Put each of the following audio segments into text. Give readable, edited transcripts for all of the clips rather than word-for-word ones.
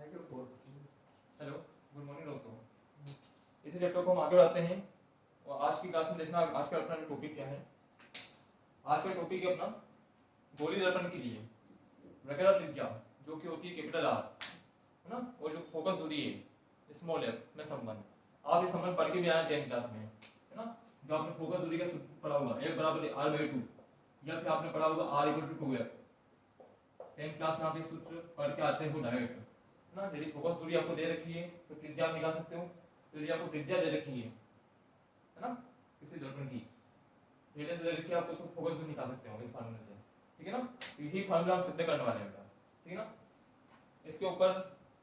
Hello, good morning दोस्तों। इसी chapter को हम आगे बढ़ाते हैं और आज की क्लास में देखना आज का अपना टॉपिक क्या है। आज का टॉपिक है अपना गोली दर्पण के लिए वक्रता त्रिज्या जो कि होती है कैपिटल आर, है ना, और जो फोकस दूरी है स्मॉल एफ में संबंध। आप ये संबंध पढ़ के भी आए 10th क्लास में, है ना, जो आपने फोकस दूरी का सूत्र पढ़ा होगा F बराबर r/2 या फिर आपने पढ़ा होगा r = 2f। 10th क्लास में आप ये सूत्र पढ़ के आते हो डायरेक्ट, ना। यदि फोकस दूरी आपको दे रखी है तो त्रिज्या आप निकाल सकते हो। तो यदि आपको त्रिज्या दे रखी है ना, किसी दर्पण की रेडियस दे रखी है आपको, तो फोकस दूरी निकाल सकते हो इस फार्मूले से, ठीक है ना। तो यही फार्मूला हम सिद्ध करने वाले हैं, ठीक है ना। इसके ऊपर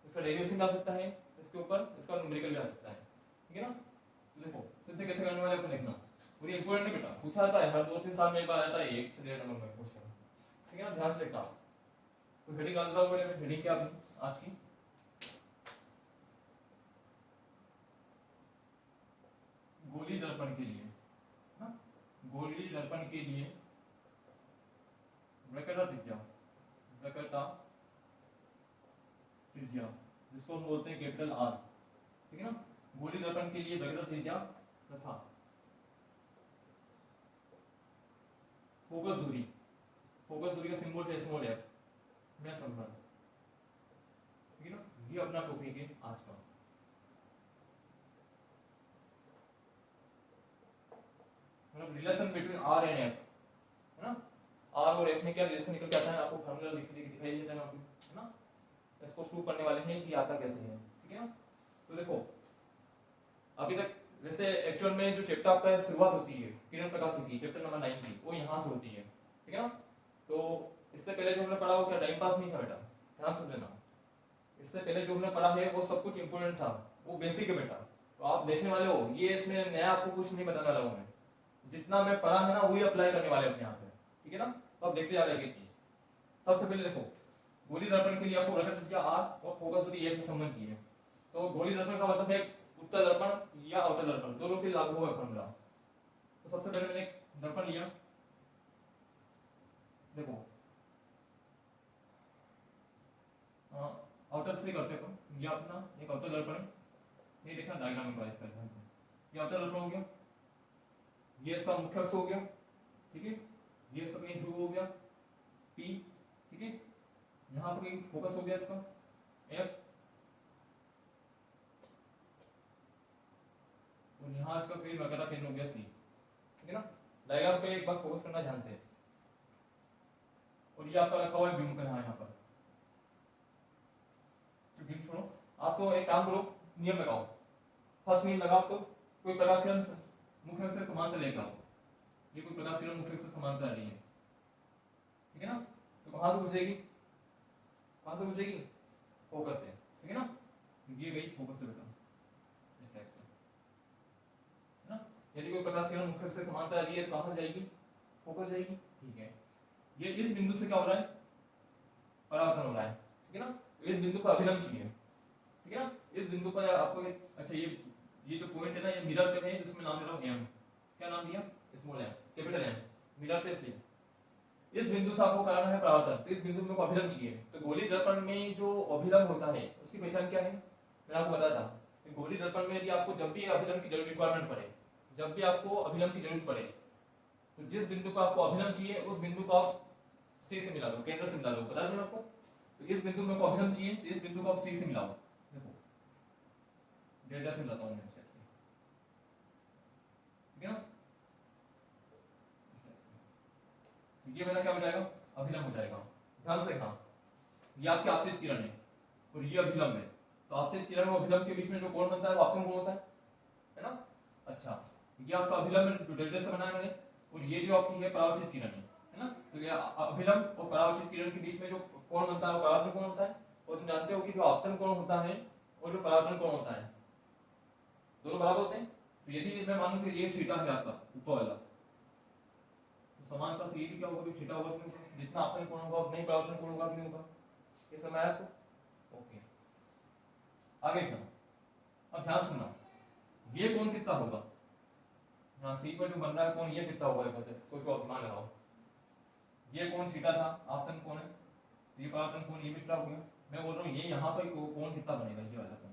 इसका डेरिवेशन भी आ सकता है, इसके ऊपर इसका न्यूमेरिकल भी आ सकता है, ठीक है ना। तो देखो सिद्ध कैसे करने वाले अपन देखना, पूरी इंपॉर्टेंट है बेटा, पूछा जाता है हर 2-3 साल में एक बार आता है 1 से 1.5 नंबर में क्वेश्चन, ठीक है ना। ध्यान से देखना। तो हेडिंग आंसर होगा, हेडिंग क्या अपनी आज की गोली दर्पण के लिए, ना, गोली दर्पण के लिए वक्रता त्रिज्या जिसको हम बोलते हैं कैपिटल आर, ठीक है ना। गोली दर्पण के लिए वक्रता त्रिज्या तथा फोकस दूरी का सिंबल है स्मॉल एफ में संबंध, ठीक है ना। ये अपना टॉपिक है आज का। मतलब relation between R and F, है ना। आर और एफ में क्या रिलेशन निकल के आता है आपको फार्मूला दिखाई देता है आपको, है ना। इसको प्रूव करने वाले हैं कि आता कैसे है, ठीक है ना। तो देखो अभी तक वैसे एक्चुअल में जो चैप्टर आपका शुरुआत होती है किरण प्रकाश की चैप्टर नंबर 9 की, वो यहाँ से होती है, ठीक है ना। तो इससे पहले जो हमने पढ़ा वो क्या टाइम पास नहीं था बेटा, ध्यान सुन लेना। इससे पहले जो हमने पढ़ा है वो सब कुछ इंपोर्टेंट था, वो बेसिक है बेटा। तो आप देखने वाले हो, ये इसमें नया आपको कुछ नहीं बताने वाला हूँ मैं, जितना मैं पढ़ा है ना वही अप्लाई करने वाले अपने यहाँ पे, ठीक है ना। तो आप देखते जा रहे हैं चीज। सबसे पहले देखो गोली दर्पण के लिए आपको वक्रता त्रिज्या r और फोकस दूरी f में संबंध चाहिए। तो गोली दर्पण का मतलब है उत्तल दर्पण या अवतल दर्पण, दोनों के लागू होगा फॉर्मूला। तो सबसे पहले मैंने एक दर्पण लिया, देखो अवतल से करते हैं अपन। ये अपना एक अवतल दर्पण है, ये देखना डायग्राम में इसका ध्यान से। ये अवतल दर्पण हो गया, ये इसका मुख्य अक्ष हो गया, ठीक है। ये इसका कहीं ध्रुव हो गया P, ठीक है। यहाँ पर कहीं फोकस हो गया इसका F, और यहाँ इसका कहीं वक्रता केंद्र हो गया C, ठीक है ना। डायग्राम पे एक बार फोकस करना ध्यान से। और ये आपका रखा हुआ है बीम का यहाँ पर, बीम छोड़ो, आपको एक काम करो, नियम लगाओ। फर्स्ट नियम लगाओ, तो कोई प्रकाश किरण मुख्य अक्ष से समांतर लेकर आओ। ये कोई प्रकाश किरण मुख्य अक्ष से समांतर आ रही है, ठीक है ना। तो कहां से गुजरेगी, फोकस से, ठीक है ना। ये गई फोकस से बेटा इस टाइप से, है ना। यदि कोई प्रकाश किरण मुख्य अक्ष से समांतर आ रही है तो कहां जाएगी, फोकस जाएगी, ठीक है। ये इस बिंदु से क्या हो रहा है, परावर्तन हो रहा है, ठीक है ना। इस बिंदु पर अभिलंब चाहिए, ठीक है ना। इस बिंदु पर आपको अच्छा ये जो पॉइंट है ना, ये मिरर पे है, जिसमें नाम दे रहा हूं m। क्या नाम दिया, small m, capital M, mirror पे इसलिए। इस बिंदु से आपको कराना है परावर्तन, तो इस बिंदु में को अभिलंब चाहिए। तो गोली दर्पण में जो अभिलंब होता है उसकी पहचान क्या है, मैंने आपको बताया था। गोली दर्पण में यदि आपको जब भी अभिलंब की जरूरत रिक्वायरमेंट पड़े, जब भी आपको अभिलंब की जरूरत पड़े, तो जिस बिंदु पर आपको अभिलंब चाहिए उस बिंदु को आप C से मिला दो, केंद्र से मिला दो, बता दूं आपको। तो इस बिंदु में को अभिलंब चाहिए, तो इस बिंदु को आप C से मिलाओ। देखो डेल्टा से मिलाता हूं मैं, ठीक है ना। ये मेरा क्या हो जाएगा, अभिलंब हो जाएगा। ध्यान से देखना, ये आपकी आपतित किरण है और ये अभिलंब है। तो आपतित किरण और अभिलंब के बीच में जो कोण बनता है वो आपतन कोण होता है ना। अच्छा, ये आपका अभिलंब है जो डेल्टा से बनाया मैंने, और ये जो आपकी है परावर्तित किरण है ना। तो ये अभिलंब और परावर्तित किरण के बीच में जो कोण बनता है वो परावर्तन कोण होता है। और तुम जानते हो कि जो आपतन कोण होता है और जो परावर्तन कोण होता है दोनों बराबर होते हैं। तो यदि मैं मानूं कि ये थीटा है आपका ऊपर वाला, समानता से ये भी क्या होगा, थीटा होगा कि नहीं, जितना आपतन कोण होगा उतना ही परावर्तन कोण होगा कि नहीं होगा, ये समझ आया आपको। ओके, आगे चलो। अब ध्यान सुनना, ये कोण कितना होगा, यहाँ सी पर जो बन रहा है कोण, ये कितना होगा, सोचो, आप दिमाग लगाओ। ये कोण थीटा था, आपतन कोण है, तो ये परावर्तन कोण ये भी थीटा हो गया, मैं बोल रहा हूँ ये यहाँ पर कोण कितना बनेगा, ये वाला कोण,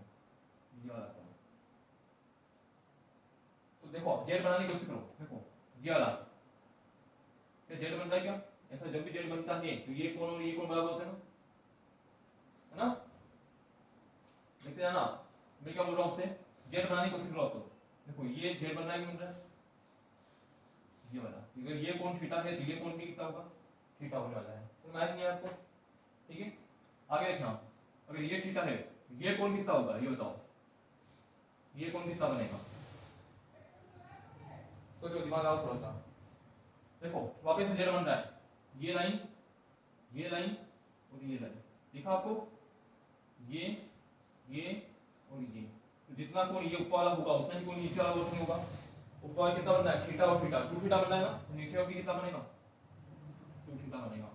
ये वाला कोण। तो देखो जेड बनाने की कोशिश करो, देखो ये वाला क्या जेड बनता है क्या? ऐसा जब भी जेड बनता है तो ये कोण और ये कोण बराबर होते हैं ना, है ना? देखते हैं ना, मैं क्या बोल रहा हूँ आपसे, जेड बनाने की कोशिश करो आप। तो देखो ये जेड बन रहा है कि बन रहा है, ये वाला, अगर ये कोण थीटा है तो ये कोण भी कितना होगा, थीटा होने वाला है। समझ में आया आपको? ठीक है, आगे देखना, अगर ये थीटा है ये कोण कितना होगा, ये बताओ, ये कोण कितना बनेगा? सोचो, दिमाग आओ थोड़ा सा। देखो वापस से जेड बन रहा है, ये लाइन और ये लाइन, दिखा आपको? ये और ये, तो जितना कोण ये ऊपर वाला होगा उतना ही कोण नीचे वाला नहीं होगा। ऊपर कितना बनना है, थीटा और थीटा, 2 थीटा बनना है ना, तो नीचे भी कितना बनेगा, 2 थीटा बनेगा।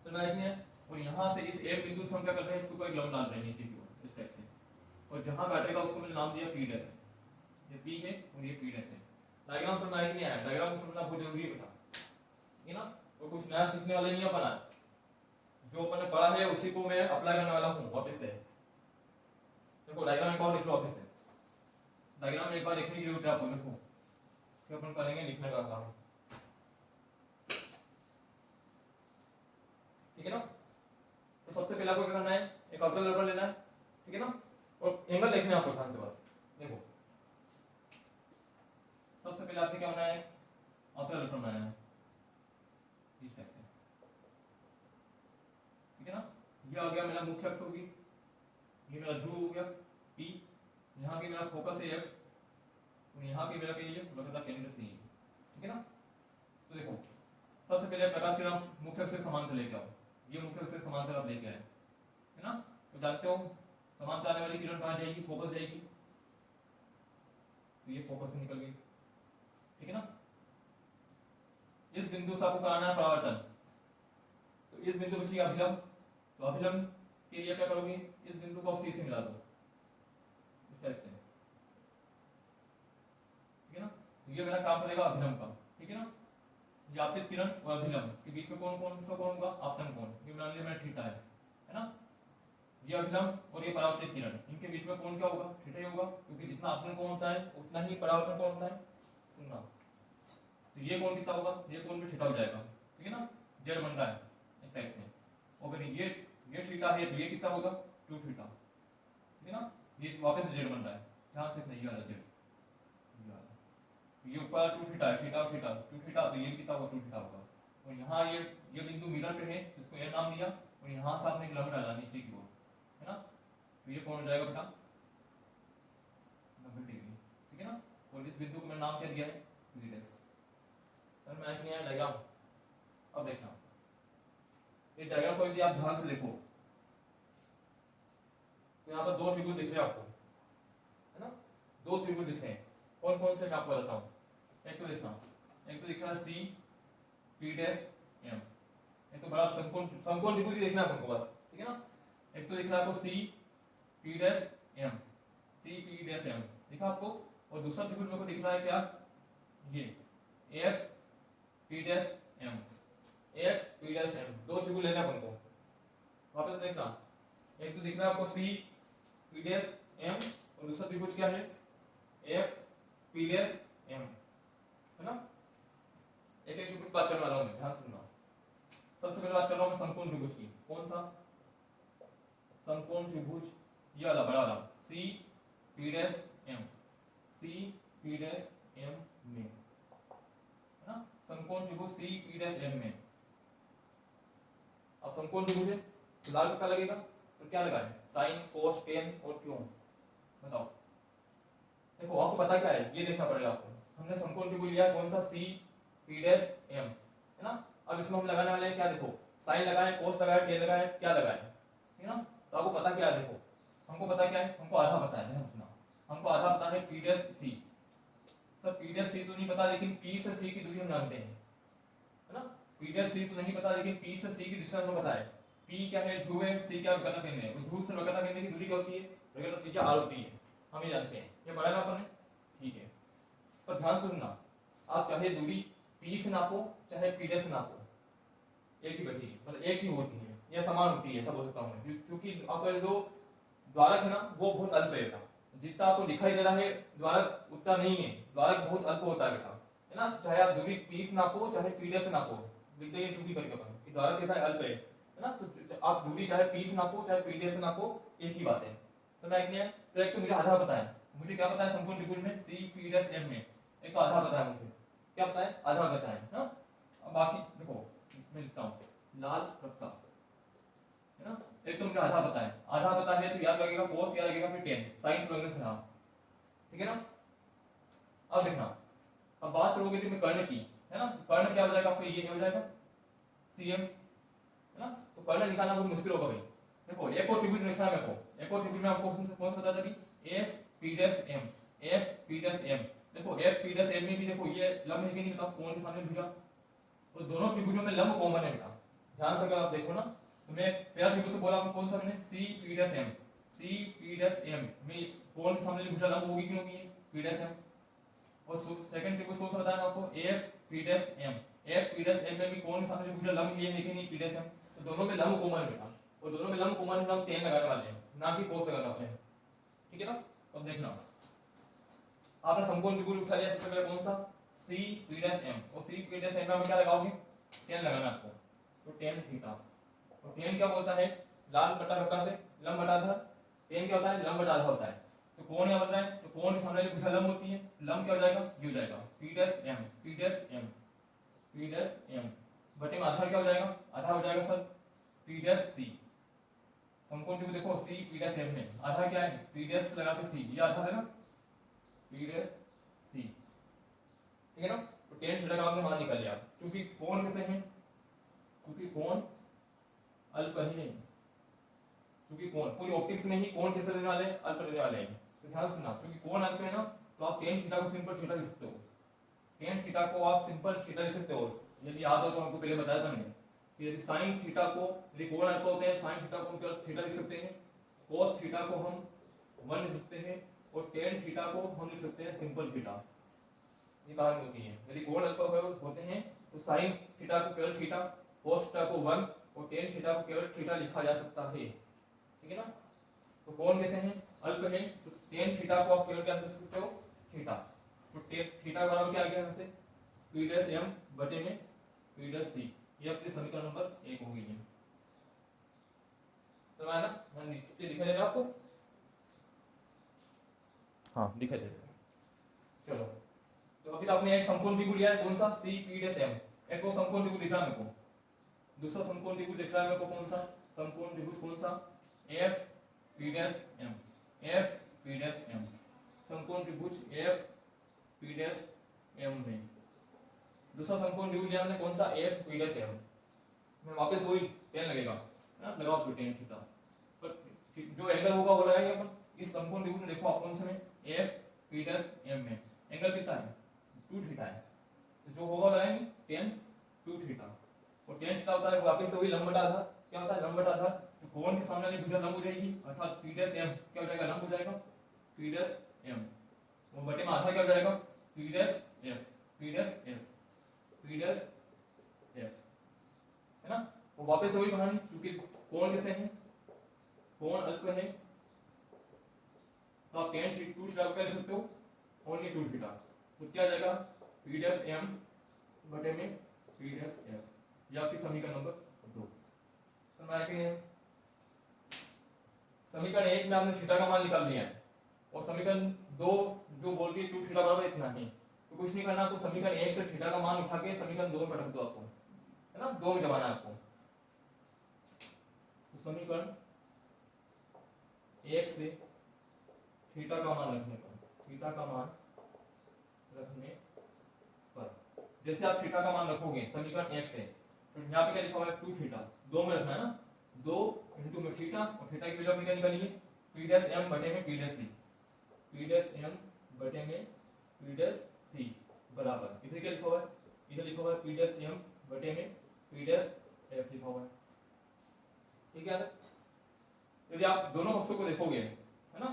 समझ आया कि नहीं? और यहाँ से इस ए बिंदु से हम क्या कर रहे हैं, इसको कोई लंब डाल रहे हैं नीचे की ओर इस टाइप से, और जहाँ काटेगा उसको मैंने नाम दिया पी डैश, ये पी है और ये पी डैश है। डायग्राम समझ आया कि नहीं आया? डायग्राम को समझना बहुत जरूरी है बेटा, ये ना, और कुछ नया सीखने वाले नहीं अपना, जो अपन ने पढ़ा है उसी को मैं अप्लाई करने वाला हूँ वापस से। देखो डायग्राम एक बार लिख लो वापस से, डायग्राम एक बार लिखने की जरूरत है आपको, देखो फिर अपन करेंगे लिखने का काम, ठीक है ना? तो सबसे पहले आपको क्या करना है, एक अवतल दर्पण लेना है, ठीक है ना, और एंगल देखना है आपको ध्यान से बस। देखो सबसे पहले आपने क्या बनाया है, अवतल दर्पण बनाया है इस टाइप से, ठीक है ना? ये आ गया मेरा मुख्य अक्ष होगी, ये मेरा ध्रुव हो गया P, यहाँ की मेरा फोकस है F, और यहाँ की मेरा ये वक्रता केंद्र C, ठीक है ना? तो देखो सबसे पहले प्रकाश किरण मुख्य अक्ष से समांतर लेके आओ, ये मुख्य अक्ष से समांतर आप लेके आए, है ना? तो जानते हो समांतर आने वाली किरण कहाँ जाएगी, फोकस जाएगी, तो ये फोकस से निकल गई, ठीक है ना? इस बिंदु से आपको कराना है परावर्तन, तो इस बिंदु बची अभिलंब, तो अभिलंब के लिए क्या करोगे, इस बिंदु को सी से मिला दो इस टाइप से, ठीक है ना? तो ये मेरा काम करेगा अभिलंब का, ठीक है ना? ये आपतित किरण और अभिलंब के बीच में कौन सा कोण होगा, आपतन कोण, ये मान लिया मैं थीटा है ना? ये अभिलंब और ये परावर्तित किरण, इनके बीच में कोण क्या होगा, थीटा ही होगा, क्योंकि जितना आपतन कोण होता है उतना ही परावर्तन कोण होता है। सुनना, तो ये कोण कितना होगा, ये कोण भी थीटा हो जाएगा, ठीक है ना? जेड बन रहा है इस टाइप से, और अगर ये थीटा है तो ये कितना होगा, 2 थीटा, ठीक है ना? ये वापस जेड बन रहा है, ध्यान से नहीं वाला जेड, ये ऊपर 2 थीटा है, थीटा और थीटा 2 थीटा, तो ये कितना होगा, 2 थीटा होगा। और यहाँ ये बिंदु मिरर पे है, इसको ये नाम दिया, और यहाँ से आपने एक लंब डाला नीचे की ओर, है ना? तो ये कौन हो जाएगा बेटा, 90 डिग्री, ठीक है ना? और इस बिंदु को मैंने नाम क्या दिया है, पी डैश। सर मैं नहीं आया डायग्राम, अब देखना ये डायग्राम को यदि आप ध्यान से देखो तो यहाँ पर 2 त्रिभुज दिख रहे हैं आपको, है ना? 2 त्रिभुज दिख रहे हैं, कौन कौन से मैं आपको बताता हूँ। एक तो देखना, एक तो दिख रहा है सी पी डैश एम, एक तो बड़ा समकोण त्रिभुज ही देखना है आपको बस, ठीक है ना? एक तो दिख रहा है आपको C P dash M, C P dash M दिखा आपको, और दूसरा त्रिभुज मेरे को दिख रहा है क्या, ये F P dash M, F P dash M, 2 त्रिभुज लेना है आपको। वापस देखना, एक तो दिख रहा है आपको सी पी डैश एम, और दूसरा त्रिभुज क्या है, एफ पी डैश एम, है ना? एक एक त्रिभुज बात करने वाला हूं मैं, ध्यान सुनना। सबसे पहले बात कर रहा हूं मैं समकोण त्रिभुज की, कौन सा समकोण त्रिभुज, ये वाला बड़ा वाला C P dash M, C P dash M में, है ना? समकोण त्रिभुज सी पी डैश एम में, अब समकोण त्रिभुज है तो लाल पक्का लगेगा, तो क्या लगाएं, साइन कोस टेन और क्यों, बताओ। देखो आपको पता क्या है, ये देखना पड़ेगा आपको, हमने समकोण त्रिभुज लिया कौन सा, सी पी डैश एम, है ना? अब इसमें हम लगाने वाले हैं क्या, देखो साइन लगाए, कोस लगाए, टेन लगाए, क्या लगाए, है ना? तो आपको पता क्या है, देखो हमको पता क्या है, हमको आधा पता है, सुना, हमको आधा पता है P dash C, sir P dash C तो नहीं पता, लेकिन पी से सी की दूरी हम जानते हैं, है ना? पी डैश सी तो नहीं पता, लेकिन पी से सी की डिस्टेंस हमें पता है, पी क्या है, ध्रुव है, सी क्या वक्रता केंद्र है, तो ध्रुव से वक्रता केंद्र की दूरी क्या होती है, वक्रता त्रिज्या आर होती है, हम ये जानते हैं, ये पढ़ा ना अपन ने, ठीक है? पर ध्यान से सुनना, आप चाहे दूरी पी से नापो चाहे पी डैश से नापो, एक ही बैठेगी, मतलब एक ही होती है, या समान होती है, ऐसा बोल सकता हूँ मैं, क्योंकि आपका जो द्वारक है ना वो बहुत अल्प है बेटा, जितना आपको दिखाई दे रहा है द्वारक उतना नहीं है, द्वारक बहुत अल्प होता है बेटा, है ना। चाहे आप दूरी पी से नापो चाहे पीडे से नापो, लिख देंगे चूंकि करके अपन कि द्वारक कैसा अल्प है ना। तो आप दूरी चाहे पी से नापो चाहे पीडे से नापो, एक ही बात है। समझ आया? तो एक तो मुझे आधा पता है, मुझे क्या पता है समकोण त्रिभुज में सी पी डैश एम में, एक तो आधा पता है मुझे, क्या पता है, आधा पता है ना। अब बाकी देखो मैं लिखता हूँ लाल रक्का, है ना। एक तो मुझे आधा पता है, आधा पता है तो याद लगेगा cos, याद लगेगा फिर tan, sin प्लस से नाम, ठीक है ना। अब देखना, अब बात करोगे तो मैं कर्ण की, है ना। कर्ण क्या हो जाएगा आपका, ये हो जाएगा cm, है ना। तो कर्ण निकालना बहुत मुश्किल होगा भाई। देखो एक और त्रिभुज लिखना है मेरे को, एक और त्रिभुज में आपको कौन सा बताया था अभी, f p dash m, f p dash m। देखो f p डैश m में भी देखो ये लंब है कि नहीं बताओ, कोण के सामने भुजा, तो दोनों त्रिभुजों में लंब कॉमन है बेटा, ध्यान से अगर आप देखो ना। तो मैं पहला त्रिभुज से बोला कौन सा मैंने, C P dash M, C P dash M में कोण के सामने भुजा लंब होगी कि होगी, पी डैश एम। और सेकंड त्रिभुज कौन सा बताया आपको, F P dash M, F P dash M में भी कोण के सामने भुजा लंब ये है कि नहीं, पी डैश एम। तो दोनों में लंब कॉमन है बेटा, और दोनों में लंब कॉमन है, हम tan लगाने वाले हैं ना कि cos लगाने वाले हैं, ठीक है ना। तो देखना आपने समकोण त्रिभुज उठा लिया, सबसे पहले कौन सा, सी पी डैश एम, और सी पी डैश एम में क्या लगाओगे, tan लगाना आपको, तो tan थीटा। और tan क्या बोलता है, लाल बटा रक्का से लंब बटा आधा, tan क्या होता है, लंब बटा आधा होता है। तो कोण क्या बन रहा है, तो कोण के सामने जो भुजा लंब होती है, लंब क्या हो जाएगा, ये हो जाएगा p dash m, p dash m, p dash m बटे में आधा क्या हो जाएगा, आधा हो जाएगा सर p डैश c। समकोण त्रिभुज देखो c p डैश m में आधा क्या है, p डैश लगा के c, ये आधा है ना, p डैश c, ठीक है ना। तो tan थीटा का आपने मान निकाल लिया, क्योंकि कोण कैसे हैं, क्योंकि कोण अल्प है, क्योंकि कोण पूरी ऑप्टिक्स में ही कोण कैसे लेने वाले हैं, अल्प लेने वाले हैं। तो ध्यान सुनना, क्योंकि कोण अल्प है ना, तो आप tan थीटा को सिंपल थीटा लिख सकते हो, tan थीटा को आप सिंपल थीटा लिख सकते हो। यदि याद हो तो हमको पहले बताया था मैंने कि यदि sin थीटा को, यदि कोण अल्प होते हैं sin थीटा को हम केवल थीटा लिख सकते हैं, cos थीटा को हम 1 लिख सकते हैं, और tan थीटा को हम लिख सकते हैं सिंपल थीटा। ये कहानी होती है, यदि कोण अल्प होते हैं तो sin थीटा को केवल थीटा, cos थीटा को 1 और tan थीटा को केवल थीटा लिखा जा सकता है, ठीक है ना। तो कोण कैसे हैं, अल्प है, तो tan थीटा को आप केवल क्या लिख सकते हो, थीटा। तो थीटा बराबर क्या आ गया यहाँ से, p डैश m बटे में p डैश c, ये अपनी समीकरण नंबर 1 हो गई है। समझ आया ना, मैं नीचे दिखाई दे रहा आपको, हाँ दिखाई दे रहा है। चलो तो अभी आपने एक समकोण त्रिभुज लिया है, कौन सा, सी पी डैश एम। एक और समकोण त्रिभुज दिख रहा है मेरे को, दूसरा समकोण त्रिभुज दिख रहा है मेरे को, कौन सा समकोण त्रिभुज, कौन सा, F P dash M, F P dash M, समकोण त्रिभुज एफ पी डैश एम में दूसरा समकोण त्रिभुज लिया हमने, कौन सा, एफ पी डैश एम में वापस वही tan लगेगा ना, लगाओ तो tan थीटा, पर जो एंगल होगा वो लगाएंगे अपन इस समकोण त्रिभुज में। देखो आप कौन से में, एफ पी डैश एम में एंगल कितना है, 2 थीटा है, तो जो होगा लगाएंगे tan 2 थीटा, और tan थीटा होता है वापस से वही लंब बटा आधा, क्या होता है, लंब बटा आधा। तो कोण के सामने वाली भुजा लंब हो जाएगी, अर्थात p डैश m क्या हो जाएगा, लंब हो जाएगा p डैश m, और बटे में आधा क्या हो जाएगा, p dash f, p dash f, p dash f, है ना। वो वापस से वही कहानी, क्योंकि कोण कैसे हैं, कोण अल्प है, तो आप tan 2 थीटा को कर सकते हो, ओनली 2 थीटा, तो क्या आ जाएगा, p डैश m बटे में p डैश f, ये आपकी समीकरण नंबर 2। समझ आया कि नहीं। समीकरण 1 में आपने थीटा का मान निकाल लिया है, और समीकरण 2 जो बोलती है 2 थीटा बराबर इतना ही, तो कुछ नहीं करना आपको, समीकरण 1 से थीटा का मान उठा के समीकरण 2 में पटक दो आपको, है ना, 2 में जमाना है आपको। तो समीकरण 1 से थीटा का मान रखने पर, थीटा का मान रखने पर, जैसे आप थीटा का मान रखोगे समीकरण 1 से, तो यहाँ पे क्या लिखा हुआ है, 2 थीटा, 2 में रखना है ना, 2 इंटू में थीटा, और थीटा की वैल्यू आपने क्या निकाली है, p डैश m बटे में p dash c, p dash m बटे में p डैश c बराबर, इधर क्या लिखा हुआ है, इधर लिखा हुआ है p डैश m बटे में p डैश f लिखा हुआ है, ठीक है। यदि आप दोनों पक्षों को देखोगे, है ना,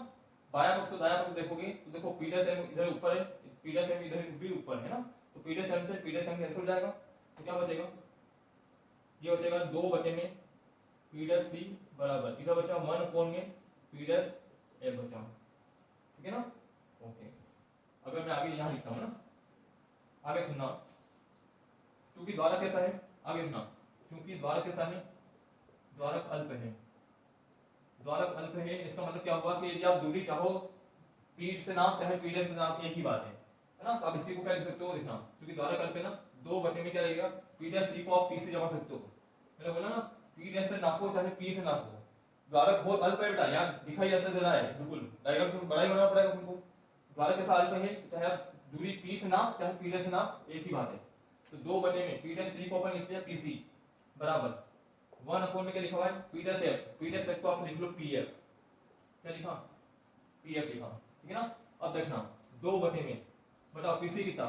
बायां पक्ष दायां पक्ष देखोगे, तो देखो p डैश m इधर ऊपर है, p डैश m इधर भी ऊपर है ना, तो p डैश m से p डैश m कैंसिल हो जाएगा, तो क्या बचेगा, ये बचेगा 2 बटे में पी डैश सी बराबर इधर बचा 1 अपॉन में पी डैश एफ बचा, ठीक है ना। ओके, अगर मैं आगे यहाँ लिखता हूँ ना, आगे सुनना, चूंकि द्वारक कैसा है, आगे सुनना, चूंकि द्वारक कैसा है, द्वारक अल्प है, द्वारक अल्प है, इसका मतलब क्या हुआ कि यदि आप दूरी चाहो पी से नाप चाहे पी डैश से नाप एक ही बात है ना। तो आप इसी को क्या लिख सकते हो, देखना, क्योंकि द्वारक अल्प है ना, 2 बटे में क्या रहेगा, पी डैश सी को आप पी से जमा सकते हो, मैंने बोला ना पी डैश से नापो चाहे पी से नापो, द्वारक बहुत अल्प है बेटा, यहाँ दिखाई ऐसा दे रहा है, बिल्कुल डायग्राम में बड़ा ही बनाना पड़ेगा तुमको। द्वारक कैसा अल्प है, चाहे आप दूरी पी से नाप चाहे पी डैश से नाप एक ही बात है। तो 2 बटे में पी डैश सी को अपन लिख लिया पी सी बराबर 1 अपॉन में क्या लिखा हुआ है P dash F, P dash F को आप लिख लो पी एफ, क्या लिखा पी एफ लिखा, ठीक है ना। अब देखना 2 बटे में, बताओ पीसी कितना,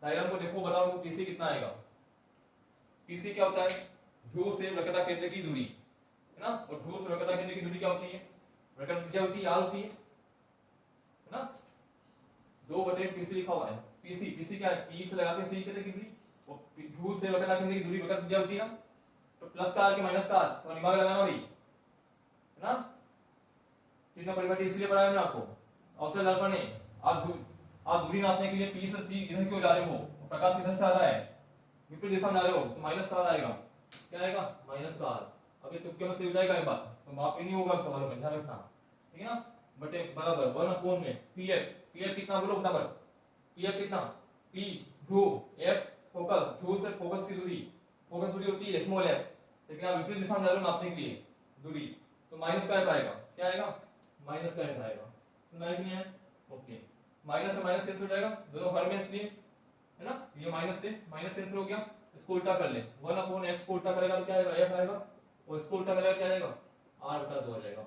डायग्राम को देखो बताओ पीसी कितना आएगा। पीसी क्या होता है, ध्रुव से वक्रता केंद्र की दूरी है ना, और ध्रुव से वक्रता केंद्र की दूरी क्या होती है, वक्रता त्रिज्या होती है, आर होती है ना। 2 बटे पीसी लिखा हुआ है, पीसी पीसी क्या है, पी से लगा के सी केंद्र की दूरी, और ध्रुव से वक्रता केंद्र की दूरी वक्रता त्रिज्या होती है ना, तो प्लस का आर के माइनस का आर, तो दिमाग लगाना भाई है ना। चिन्ह परिवर्तन इसलिए पढ़ाया मैंने आपको, अवतल दर्पण है, आप दूरी नापने के लिए पी से सी इधर क्यों जा रहे हो, प्रकाश इधर से आ रहा है, विपरीत दिशा में आ रहे हो, तो माइनस का आर आएगा, क्या आएगा माइनस का आर। अब ये तुक्के में से हो जाएगा एक बात, तो माप ही नहीं होगा सवालों में, ध्यान रखना, ठीक है ना। बटे बराबर 1 अपॉन में पी एफ कितना बोलो फटाफट, पी एफ कितना, पी ध्रुव एफ फोकस, ध्रुव से फोकस की दूरी, फोकस दूरी होती है स्मॉल एफ, लेकिन आप विपरीत दिशा में जा रहे हो नापने के लिए दूरी, तो माइनस का एफ आएगा, क्या आएगा माइनस का एफ आएगा, सुना है कि नहीं है। ओके, माइनस से माइनस कैंसिल हो जाएगा, दोनों हर में इसलिए है ना, ये माइनस से माइनस कैंसिल हो गया, इसको उल्टा कर ले, 1 अपॉन एफ को उल्टा करेगा तो क्या आएगा एफ आएगा, और इसको उल्टा करेगा क्या आएगा आर बटा 2 आ जाएगा।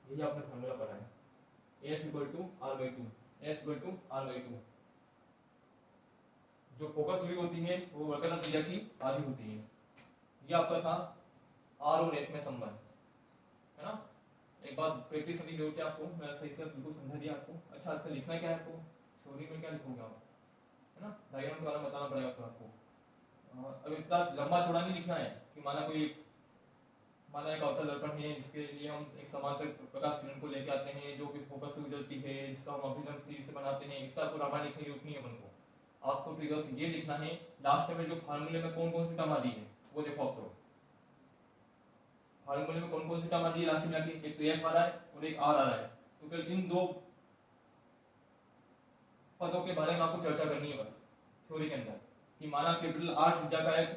यही आपने फार्मूला पढ़ा है, F equal to R by 2, F equal to R by 2। जो फोकस दूरी होती है वो वक्रता त्रिज्या की आधी होती है। ये आपका था आर और एफ में संबंध, है ना। एक बात प्रैक्टिस करने की जरूरत है आपको, मैं सही से बिल्कुल समझा दिया आपको। अच्छा आजकल लिखना क्या है आपको, थ्योरी में क्या लिखोगे आप, है ना, डायग्राम के बारे में बताना पड़ेगा फिर आपको। अब इतना लंबा चौड़ा नहीं लिखना है कि माना एक अवतल दर्पण है जिसके लिए हम एक समांतर प्रकाश किरण को लेके आते हैं जो कि फोकस से गुजरती है, जिसका हम अभिलंब सीरीज से बनाते हैं, इतना आपको रामायण लिखने की उतनी है अपन को। आपको फिगर्स ये लिखना है, लास्ट में जो फार्मूले में कौन कौन सी टर्म आ रही है वो देखो आप, तो फार्मूले में कौन कौन सी टर्म आ रही है लास्ट में जाके, एक तो एफ आ रहा है और एक आर आ रहा है, तो फिर इन 2 पदों के बारे में आपको चर्चा करनी है बस थ्योरी के अंदर, कि माना कैपिटल आर त्रिज्या का एक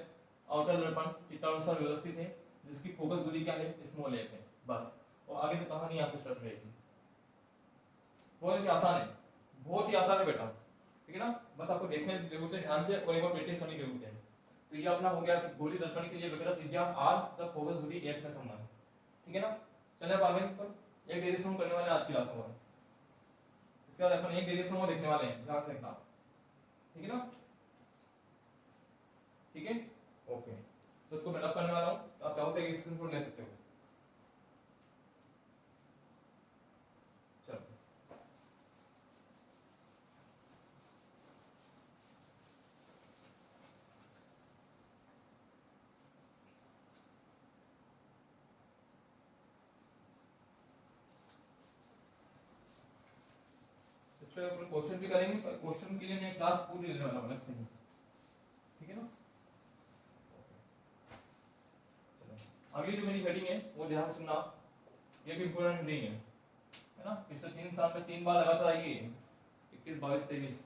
आउटर दर्पण चित्रानुसार व्यवस्थित है जिसकी फोकस दूरी क्या है स्मॉल एफ है, बस, और आगे से कहानी यहाँ से स्टार्ट रहेगी। बहुत ही आसान है, बहुत ही आसान है बेटा, ठीक है ना, बस आपको देखने की जरूरत है ध्यान से, और एक बार प्रैक्टिस करने की जरूरत है। तो ये अपना हो गया गोली दर्पण के लिए वक्रता त्रिज्या आर तथा फोकस दूरी एफ का संबंध, ठीक है ना। चलिए अब आगे पर एक डेरिवेशन करने वाले आज की क्लास में, इसके बाद अपन एक डेरिवेशन वो देखने वाले हैं, ध्यान से देखना, ठीक है ना, ठीक है ओके। तो इसको मैं रब करने वाला हूँ, आप चाहो तो एक स्क्रीनशॉट ले सकते हो। चलो इस पे अपन क्वेश्चन भी करेंगे, पर क्वेश्चन के लिए मैं क्लास पूरी लेने वाला हूँ अलग से ही, ठीक है ना। चलो अगली जो मेरी हेडिंग है वो ध्यान से सुनना, ये भी इंपॉर्टेंट हेडिंग है ना। पिछले 3 साल में 3 बार लगातार आई है, 21, 22, 23,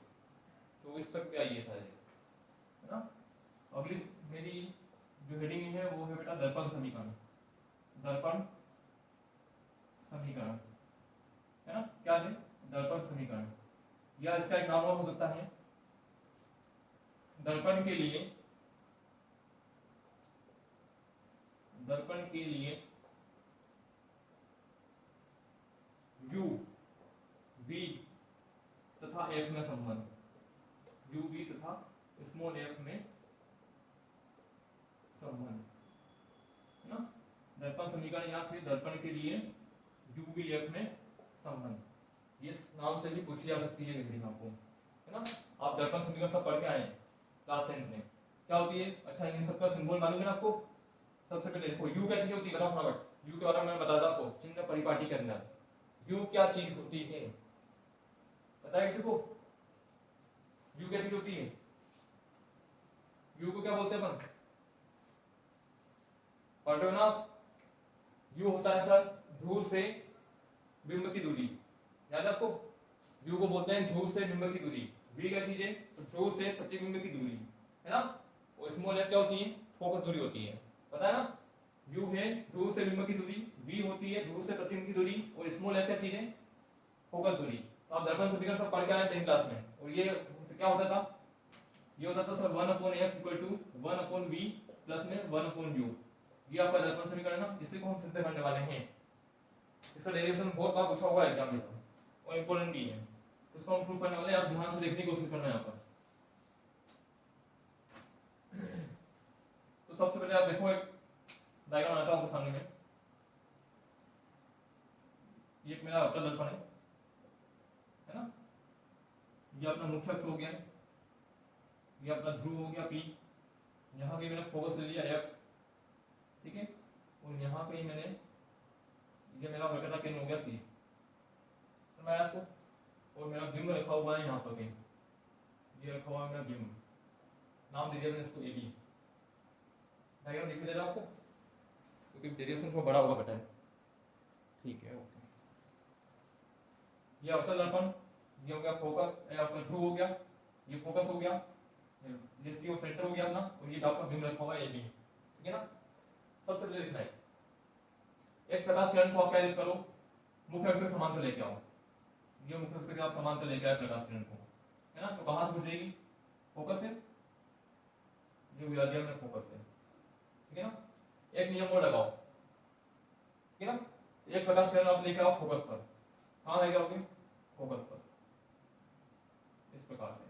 24 तक भी आई है शायद, है ना। अगली मेरी जो हेडिंग है वो है बेटा दर्पण समीकरण, दर्पण समीकरण, है ना, क्या है दर्पण समीकरण, या इसका एक नाम और हो सकता है दर्पण के लिए, दर्पण के लिए u v तथा f में संबंध, u v तथा स्मॉल f में संबंध, है ना। दर्पण समीकरण या फिर दर्पण के लिए u v f में संबंध, इस नाम से भी पूछी जा सकती है हेडिंग आपको, है ना। आप दर्पण समीकरण सब पढ़ के आए क्लास 10 में, क्या होती है, अच्छा इन सबका सिंबल मालूम है आपको, सबसे पहले देखो यू क्या चीज होती है, बताओ फटाफट। यू के बारे में मैं बताता आपको चिन्ह परिपाटी के अंदर यू क्या चीज होती है, पता है किसी को? यू क्या चीज होती है? यू को क्या बोलते हैं अपन, पढ़ते हो ना आप? यू होता है सर ध्रुव से बिंब की दूरी, याद है आपको? यू को बोलते हैं ध्रुव से बिंब की दूरी। वी क्या चीज है? तो ध्रुव से प्रतिबिंब की दूरी, है ना? और स्मॉल एफ क्या होती है? फोकस दूरी होती है, पता है ना? यू है ध्रुव से बिंब की दूरी, वी होती है ध्रुव से प्रतिबिंब की दूरी, और स्मॉल एफ क्या चीज है? फोकस दूरी। तो आप दर्पण समीकरण सब पढ़ के आए 10th क्लास में, और ये क्या होता था? ये होता था sir 1/f equal to 1/v plus में 1/u। ये आपका दर्पण समीकरण है ना, इसी को हम सिद्ध करने वाले हैं। इसका डेरिवेशन बहुत बार पूछा हुआ है एग्जाम में और इंपॉर्टेंट भी है, इसको हम प्रूव करने वाले हैं। आप ध्यान से देखने की कोशिश करना है यहाँ पर। तो सबसे पहले आप देखो, एक डायग्राम बनाता हूँ आपके सामने में। ये एक मेरा अवतल दर्पण है ना? ये अपना मुख्य अक्ष हो गया, ये अपना ध्रुव हो गया P, यहाँ पे मैंने फोकस ले लिया F, ठीक है? और यहाँ पे मैंने, ये मेरा वक्रता केंद्र हो गया C, समझ आया आपको? और मेरा बिंब रखा हुआ है यहाँ पर, ये रखा हुआ है मेरा बिंब, नाम दे दिया मैंने इसको AB। डायग्राम दिख दे रहा आपको? क्योंकि डेरिवेशन थोड़ा बड़ा होगा बेटा, ठीक है? ओके, ये अवतल दर्पण, ये हो गया फोकस, आपका ध्रुव हो गया, ये फोकस हो गया, ये सी सेंटर हो गया अपना, और ये आपका बिंब रखा हुआ है AB, ठीक है ना? सबसे पहले लिखना है, एक प्रकाश किरण को आप क्या करो, मुख्य अक्ष से समांतर लेके आओ। ये मुख्य अक्ष से आप समांतर लेके आए प्रकाश किरण को, है ना? तो कहां से गुजरेगी? फोकस से, ये बुला दिया मैंने फोकस से, ठीक है ना? एक नियम और लगाओ, ठीक है ना? एक प्रकाश किरण आप लेके आओ फोकस पर, कहां लेके आओगे? फोकस पर, इस प्रकार से,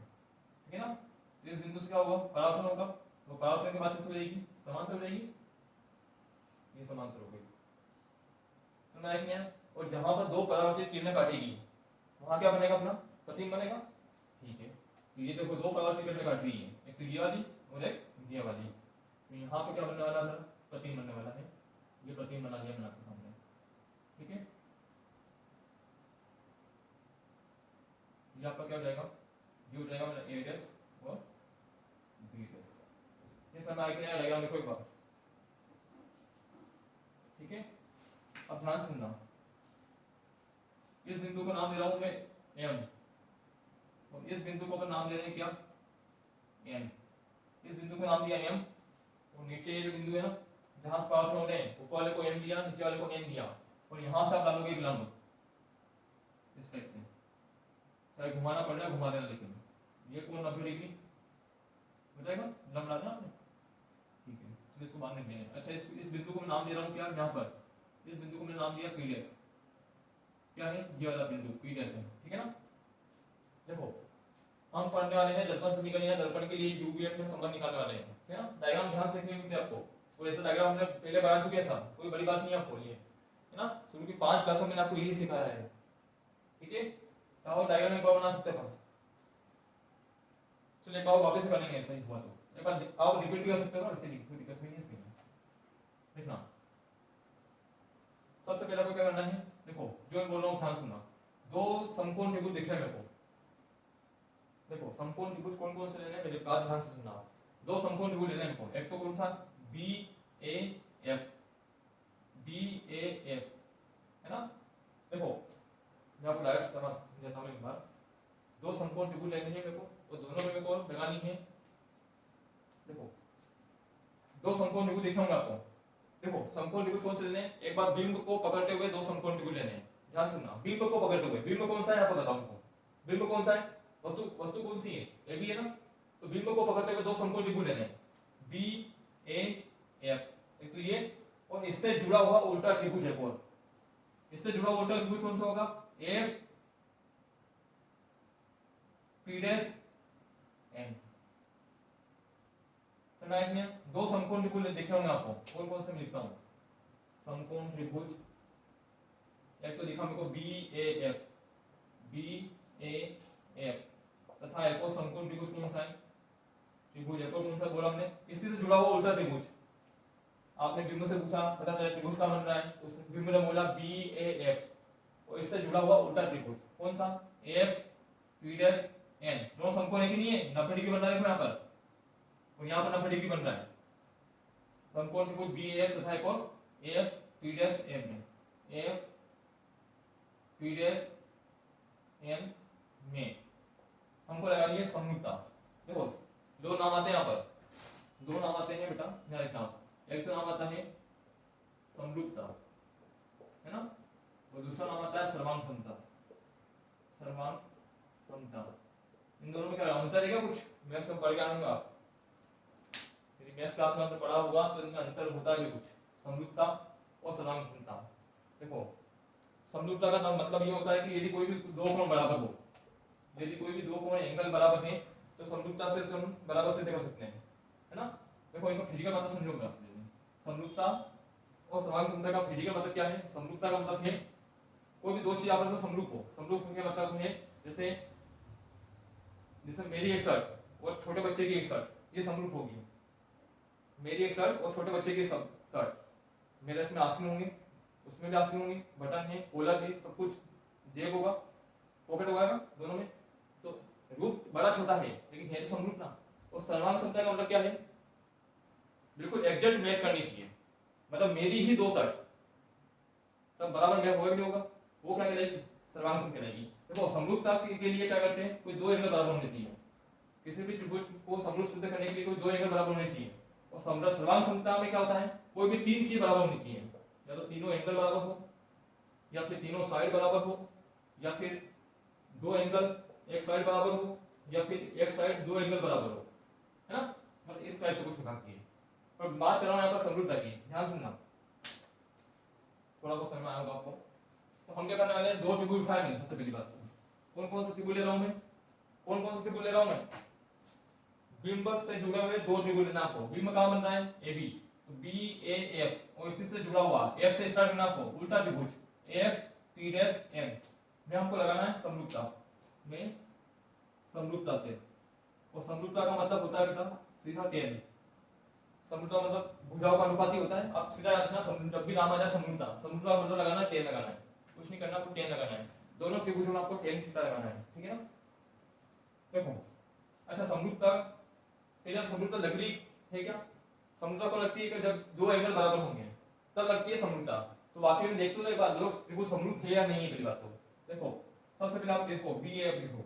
ठीक है ना? इस बिंदु से क्या होगा? परावर्तन होगा, तो परावर्तन के बाद किस हो जाएगी? समांतर हो जाएगी, ये समांतर हो गई, समझ आया कि नहीं? और जहां पर दो परावर्तित किरणें काटेगी वहां क्या बनेगा? अपना प्रतिबिंब बनेगा, ठीक है? तो ये देखो दो परावर्तित किरणें काट रही है, एक तो ये वाली और एक ये वाली, तो यहाँ पे क्या बनने वाला है? प्रतिबिंब बनने वाला है। ये प्रतिबिंब बना दिया मैंने आपके सामने, ठीक है? ये आपका क्या हो जाएगा? ये हो जाएगा मेरा A डैश और B डैश। ये समझ आया कि नहीं? डायग्राम देखो एक बार, ठीक है? अब ध्यान सुनना, इस बिंदु को नाम दे रहा हूं मैं M, और इस बिंदु को अपन नाम दे रहे हैं क्या? N। इस बिंदु को नाम दिया M, और नीचे ये जो बिंदु है ना जहां से परावर्तन हो रहे हैं, ऊपर वाले को M दिया, नीचे वाले को N दिया, और यहां से आप डालोगे एक लंब इस टाइप से, चाहे घुमाना पड़ जाए घुमा देना, लेकिन ये कोण 90 डिग्री हो जाएगा, लंब डालना आपने, ठीक है? चलिए इसको बाद में देंगे। अच्छा, इस बिंदु को मैं नाम दे रहा हूँ क्या? यहाँ पर इस बिंदु को मैंने नाम दिया P डैश, क्या है? ये वाला बिंदु P डैश है, ठीक है ना? देखो हम पढ़ने वाले हैं दर्पण समीकरण या दर्पण के लिए यूवीएफ में संबंध निकालने वाले हैं, ठीक है ना? डायग्राम ध्यान से देखने आपको, और ऐसा डायग्राम हमने पहले बना चुके हैं सब, कोई बड़ी बात नहीं है आपको लिए, है ना? शुरू की 5 क्लासों में आपको यही सिखाया है, ठीक है? चाहो डायग्राम एक बार बना सकते हैं, चलिए एक बार वापस से बनेंगे, सही हुआ तो एक बार आप रिपीट भी कर सकते हो ना, वैसे कोई दिक्कत नहीं है इसमें। देखना सबसे पहले आपको क्या करना है, देखो जो मैं बोल रहा हूँ ध्यान सुनना। दो समकोण त्रिभुज दिख रहे हैं मेरे को, देखो समकोण त्रिभुज कौन कौन से लेने हैं मेरे बात ध्यान से सुनना। दो समकोण त्रिभुज लेने हैं मेरे को, एक तो कौन सा? BAF, BAF, है ना? देखो मैं आपको डायरेक्ट समझ देता हूँ एक बार। दो समकोण त्रिभुज लेने हैं मेरे को, और दोनों में मेरे को लगानी है, देखो दो समकोण त्रिभुज दिखे होंगे आपको। देखो समकोण त्रिभुज कौन से लेने हैं? एक बार बिंब को पकड़ते हुए दो समकोण त्रिभुज लेने हैं, ध्यान सुनना। बिंब को पकड़ते हुए, बिंब कौन सा है आपको बताऊं आपको, बिंब कौन सा है? वस्तु कौन सी है? AB है ना? तो बिंब को पकड़ते हुए दो समकोण त्रिभुज लेने हैं, BAF, एक तो ये, और इससे जुड़ा हुआ उल्टा त्रिभुज है, और इससे जुड़ा हुआ उल्टा त्रिभुज कौन सा होगा? FP dash N। समझ में? दो समकोण त्रिभुज दिखे होंगे आपको, कौन कौन से मैं लिखता हूं? समकोण त्रिभुज, एक तो दिखा मेरे को BAF, तथा एक और समकोण त्रिभुज कौन सा है? त्रिभुज एक और कौन सा बोला हमने? इसी से जुड़ा हुआ उल्टा त्रिभुज, आपने बिंब से पूछा बता त्रिभुज का बन रहा है, तो उसने बिंब ने बोला BAF और इससे जुड़ा हुआ उल्टा त्रिभुज कौन सा FP'N, दोनों समकोण है कि नहीं है, 90 डिग्री बन रहा है देखो यहाँ पर, और यहाँ पर 90 डिग्री बन रहा है, समकोण त्रिभुज BAF तथा एक और FP'N में हमको लगा लिए समरूपता। देखो दो नाम आते हैं यहाँ पर, दो नाम आते हैं बेटा, यहाँ एक नाम, एक तो नाम आता है समरूपता है ना, और दूसरा नाम आता है सर्वांग समता। सर्वांग समता, इन दोनों में क्या अंतर है क्या? कुछ मैथ्स में पढ़ के आऊंगा आप, यदि मैथ्स क्लास में आपने पढ़ा होगा तो इनमें अंतर होता है कुछ, समरूपता और सर्वांग समता। देखो समरूपता का मतलब ये होता है कि यदि कोई भी दो कोण बराबर हो, यदि कोई भी दो कोण एंगल बराबर है तो समरूपता से हम बराबर सिद्ध कर सकते हैं, है ना। देखो इनका फिजिकल मतलब समझो, समरूपता और सर्वांग समता का फिजिकल मतलब क्या है? समरूपता का मतलब है कोई भी दो चीज आपस में समरूप हो। समरूप का मतलब है जैसे जैसे मेरी एक शर्ट और छोटे बच्चे की एक शर्ट, ये समरूप होगी। मेरी एक शर्ट और छोटे बच्चे की शर्ट, मेरे इसमें आस्तीन होंगे, उसमें भी आस्तीन होंगे, बटन है, कॉलर है, सब कुछ, जेब होगा, पॉकेट होगा ना दोनों में, तो रूप बड़ा छोटा है लेकिन है तो समरूप ना। और सर्वांग समता का मतलब क्या है? बिल्कुल एग्जैक्ट मैच करनी चाहिए, मतलब मेरी ही दो शर्ट सब बराबर मैच होगा कि नहीं होगा, वो क्या कहलाएगी? सर्वांग समता कहलाएगी। देखो समरूपता के लिए क्या करते हैं, कोई दो एंगल बराबर होने चाहिए, किसी भी त्रिभुज को समरूप सिद्ध करने के लिए कोई दो एंगल बराबर होने चाहिए। और सर्वांग समता में क्या होता है, कोई भी तीन चीज बराबर होनी चाहिए, या तो तीनों एंगल बराबर हो, या फिर तीनों साइड बराबर हो, या फिर दो एंगल एक साइड बराबर हो, या फिर एक साइड दो एंगल बराबर हो, है ना। मतलब इस टाइप से कुछ होना चाहिए। पर बात कर रहा हूं यहाँ पर समरूपता की, ध्यान सुनना, थोड़ा बहुत समझ में आएगा आपको। तो हम क्या करने वाले हैं, दो त्रिभुज उठाए मैंने। सबसे पहली बात कौन कौन से त्रिभुज ले रहा हूं मैं, कौन कौन से त्रिभुज ले रहा हूं मैं? बिंब से जुड़े हुए दो त्रिभुज लेना आपको। बिंब कहां बन रहा है? AB, तो BAF, और इसी से जुड़ा हुआ F से स्टार्ट करना आपको, उल्टा त्रिभुज FP'N में हमको लगाना है समरूपता में, समरूपता से। और समरूपता का मतलब होता है बेटा सीधा tan, समरूपता मतलब भुजाओं का अनुपाती होता है। अब सीधा रखना, जब भी नाम आ जाए समरूपता, समरूपता का मतलब लगाना है tan लगाना है, कुछ नहीं करना, आपको tan लगाना है। दोनों त्रिभुजों में आपको tan थीटा लगाना है, ठीक है ना। देखो अच्छा समरूपता, तेरा समरूपता लग रही है क्या? समरूपता को लगती है कि जब दो एंगल बराबर होंगे तब लगती है समरूपता। तो वाकई में देख तो लो एक बार, दो त्रिभुज समरूप है या नहीं है, पहली बात तो देखो। सबसे पहले आप देखो BAF लिखो,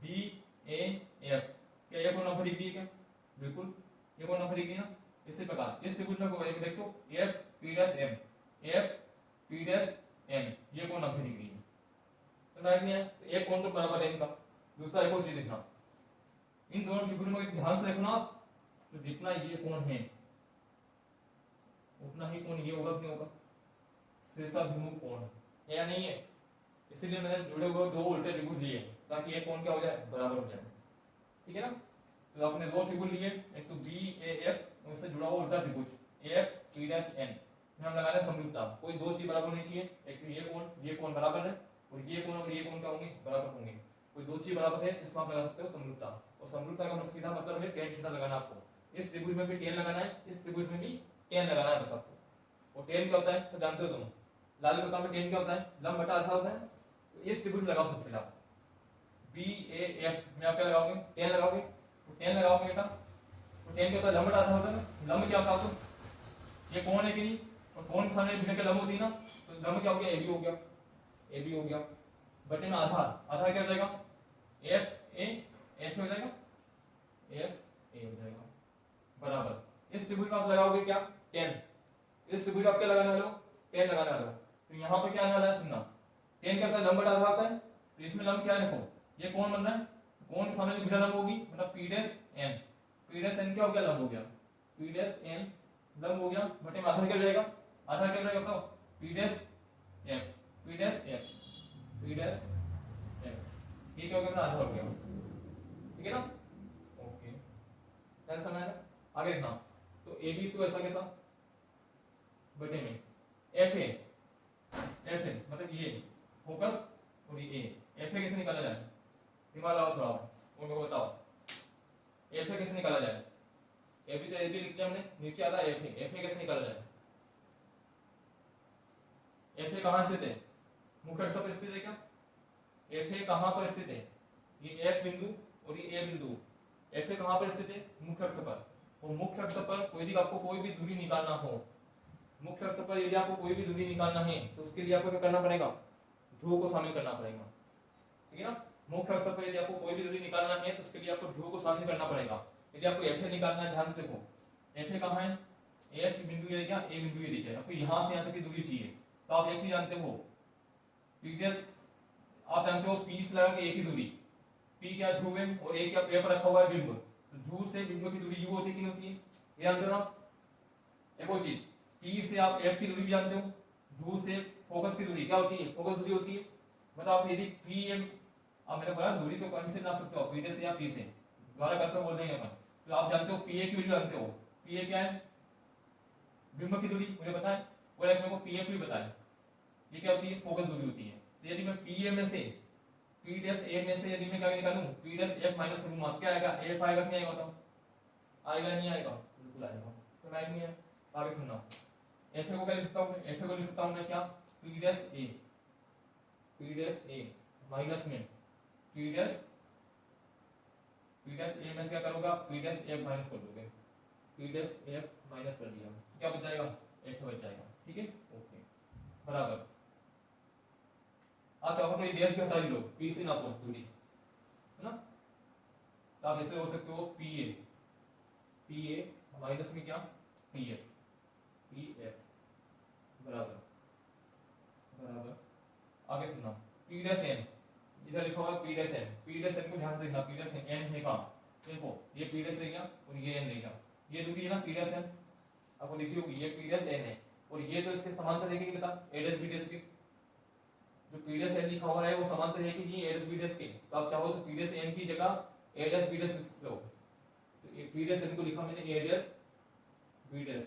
BAF, क्या ये कोण 90 डिग्री है क्या? बिल्कुल ये कोण 90 डिग्री है ना। इसी प्रकार इस त्रिभुज में को देखो FP'M, FP'M, ये कोण 90 डिग्री है, समझ आया कि नहीं है? तो एक कोण तो बराबर है इनका। दूसरा एक और चीज देखना, इन दोनों त्रिभुजों में ध्यान से देखना, तो जितना ये कोण है उतना ही कोण ये होगा कि नहीं होगा, शीर्षाभिमुख कोण है या नहीं है। इसीलिए मैंने जुड़े हुए दो उल्टे त्रिभुज लिए ताकि ये कोण क्या हो जाए, बराबर हो जाए, ठीक है ना। तो आपने दो त्रिभुज लिए, एक तो BAF और इससे जुड़ा हुआ उल्टा त्रिभुज FP'N में हम लगा रहे हैं समरूपता। कोई दो चीज बराबर होनी चाहिए, एक तो ये कोण बराबर है, और ये कोण क्या होंगे, बराबर होंगे। कोई दो चीज बराबर है इसको आप लगा सकते हो समरूपता। और समरूपता का मतलब सीधा मतलब है tan थीटा लगाना आपको। इस त्रिभुज में भी tan लगाना है, इस त्रिभुज में भी tan लगाना है बस आपको। और tan क्या होता है तो जानते हो तुम, लाल रेखा में tan क्या होता है, लंब बटा आधा होता है। तो इस त्रिभुज में लगाओ सबसे पहले आप BAF में आप क्या लगाओगे, tan लगाओगे। तो tan लगाओगे बेटा, तो tan क्या होता है, लंब बटा आधा होता है। लंब क्या होता है आपको, ये कोण है कि नहीं, और कोण सामने भुजा के लंब होती है ना, तो लंब क्या हो गया, AB हो गया, AB हो गया, बटे में आधार, आधार क्या हो जाएगा, FA हो जाएगा, FA हो जाएगा, बराबर। इस त्रिभुज में आप लगाओगे क्या, tan। इस त्रिभुज में आप क्या लगाने वाले हो, tan लगाने वाले हो। तो यहाँ पे क्या आने वाला है, सुनना, tan क्या होता है, लंब बटा आधार होता है। तो इसमें लंब क्या है, देखो ये कोण बन रहा है, कोण के सामने भुजा लंब होगी, मतलब P'N, P'N क्या हो गया, लंब हो गया, P'N लंब हो गया, बटे में आधार क्या हो जाएगा, आधार क्या हो जाएगा बताओ, P'F, ये क्या हो गया, आधार हो गया, ठीक है ना। ओके कैसा समझ आया, आगे देखना। तो AB तो ऐसा कैसा, बटे में FA मतलब ये फोकस, और ये FA कैसे निकाला जाए, दिमाग लगाओ थोड़ा और मेरे को बताओ, FA कैसे निकाला जाए। AB तो AB लिख लिया हमने, नीचे आता है FA कैसे निकाला जाए, एफ ए कहाँ स्थित है, मुख्य अक्ष पर स्थित है क्या, एफ ए कहाँ पर स्थित है, ये एफ बिंदु और ये ए बिंदु, एफ ए कहाँ पर स्थित है, मुख्य अक्ष पर। और मुख्य अक्ष पर कोई आपको कोई भी दूरी निकालना हो, मुख्य अक्ष पर यदि आपको कोई भी दूरी निकालना है तो उसके लिए आपको क्या करना पड़ेगा, ध्रुव को शामिल करना पड़ेगा, ठीक है ना। मुख्य अक्ष पर यदि आपको कोई भी दूरी निकालना है तो उसके लिए आपको ध्रुव को शामिल करना पड़ेगा। यदि आपको एफ ए निकालना है, ध्यान से देखो एफ ए कहाँ है, एफ बिंदु ये क्या, ए बिंदु ये दिख है, आपको यहाँ से यहाँ तक की दूरी चाहिए। तो आप एक चीज जानते हो, पीडीएस आप जानते हो पी से लगा के एक ही दूरी, पी क्या ध्रुव है और ए क्या ए पर रखा हुआ है बिंदु, तो ध्रुव से बिंदु की दूरी यू होती है कि नहीं होती है, ये जानते हो ना। एक और चीज, पी से आप एफ की दूरी भी जानते हो, ध्रुव से फोकस की दूरी क्या होती है, फोकस दूरी होती है। मतलब आप यदि पी एम, आप मैंने बोला दूरी तो कौन से बना सकते हो, पी से या पी से, द्वारा करके बोल देंगे अपन। तो आप जानते हो पी ए की वैल्यू जानते हो, पी ए क्या है, बिंब की दूरी मुझे पता है, और एक मेरे को पी ए भी पता है, ये क्या होती है, फोकस दूरी होती है। तो यदि मैं पी ए में से पी डैश ए में से यदि मैं क्या निकालूं, पी डैश एफ माइनस करूंगा, क्या आएगा, एफ आएगा कि नहीं आएगा, बताओ आएगा नहीं आएगा, बिल्कुल आएगा, समझ नहीं है, आगे सुनना। एफ को क्या लिख सकता हूं, एफ को लिख सकता हूं मैं क्या, पी डैश ए माइनस में पी डैश ए में से क्या करोगा, पी डैश एफ माइनस कर दोगे, पी डैश एफ माइनस कर दिया, क्या बच जाएगा, एफ बच जाएगा, ठीक है, ओके बराबर। आप चाहो तो ये डैश भी हटा दी लो, पी से नापो दूरी, है ना। तो आप ऐसे हो सकते हो पी ए माइनस में क्या, पी एफ बराबर आगे सुनना, पी डैश एन, इधर लिखा हुआ पी डैश एन को ध्यान से देखना, पी डैश एन है कहां, देखो ये पी डैश रह गया और ये एन रह गया, ये दूरी है ना पी डैश एन, आपको लिखी होगी ये पी डैश एन है, और ये तो इसके समांतर है कि नहीं पता, ए डैश बी डैश के, जो पी डैश एन लिखा हुआ है वो समांतर है कि नहीं ए डैश बी डैश के। तो आप चाहो तो पी डैश एन की जगह ए डैश बी डैश लिख सकते हो, तो ये पी डैश एन को लिखा मैंने ए डैश बी डैश,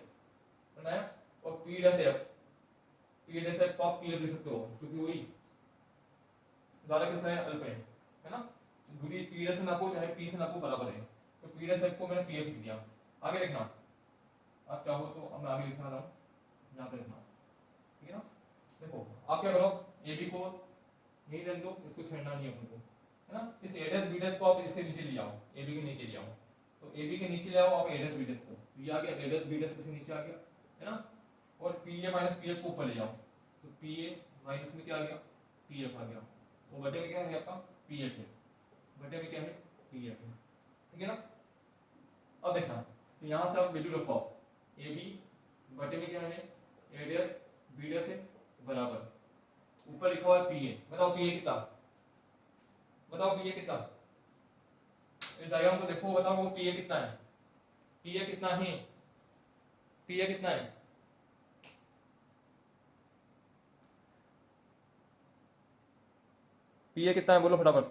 सुना है, और पी डैश एफ को आप पी एफ लिख सकते हो, क्योंकि वही द्वारा किसका है, अल्प है ना, दूरी पी डैश से नापो चाहे पी से नापो बराबर है, तो पी डैश एफ को मैंने पी एफ लिख दिया। आगे लिखना, आप चाहो तो अब मैं आगे लिखा रहा हूँ, यहाँ पे लिखना, ठीक है ना। देखो आप क्या करो, ए बी को यही रख दो, इसको छेड़ना नहीं है अपन को, है ना। इस ए डैश बी डैश को आप इसके नीचे ले आओ, ए बी के नीचे ले आओ, तो ए बी के नीचे ले आओ आप ए डैश बी डैश को, ये आ गया ए डैश बी डैश से नीचे आ गया, है ना। और P A minus P F को ऊपर ले जाओ, तो पी ए माइनस में क्या आ गया, पी एफ आ गया, वो बटे में क्या है आपका, पी एफ है, बटे में क्या है, पी एफ है, ठीक है ना। अब देखना, तो यहाँ से आप वैल्यू रखो, ए बी बटे में क्या है, ए डैश बी डैश है बराबर, ऊपर लिखा हुआ है पी ए, बताओ पी ए कितना, बताओ पी ए कितना, इस डायग्राम को देखो, बताओ वो पी ए कितना है, पी ए कितना है, पी ए कितना है, पी ए कितना है बोलो फटाफट,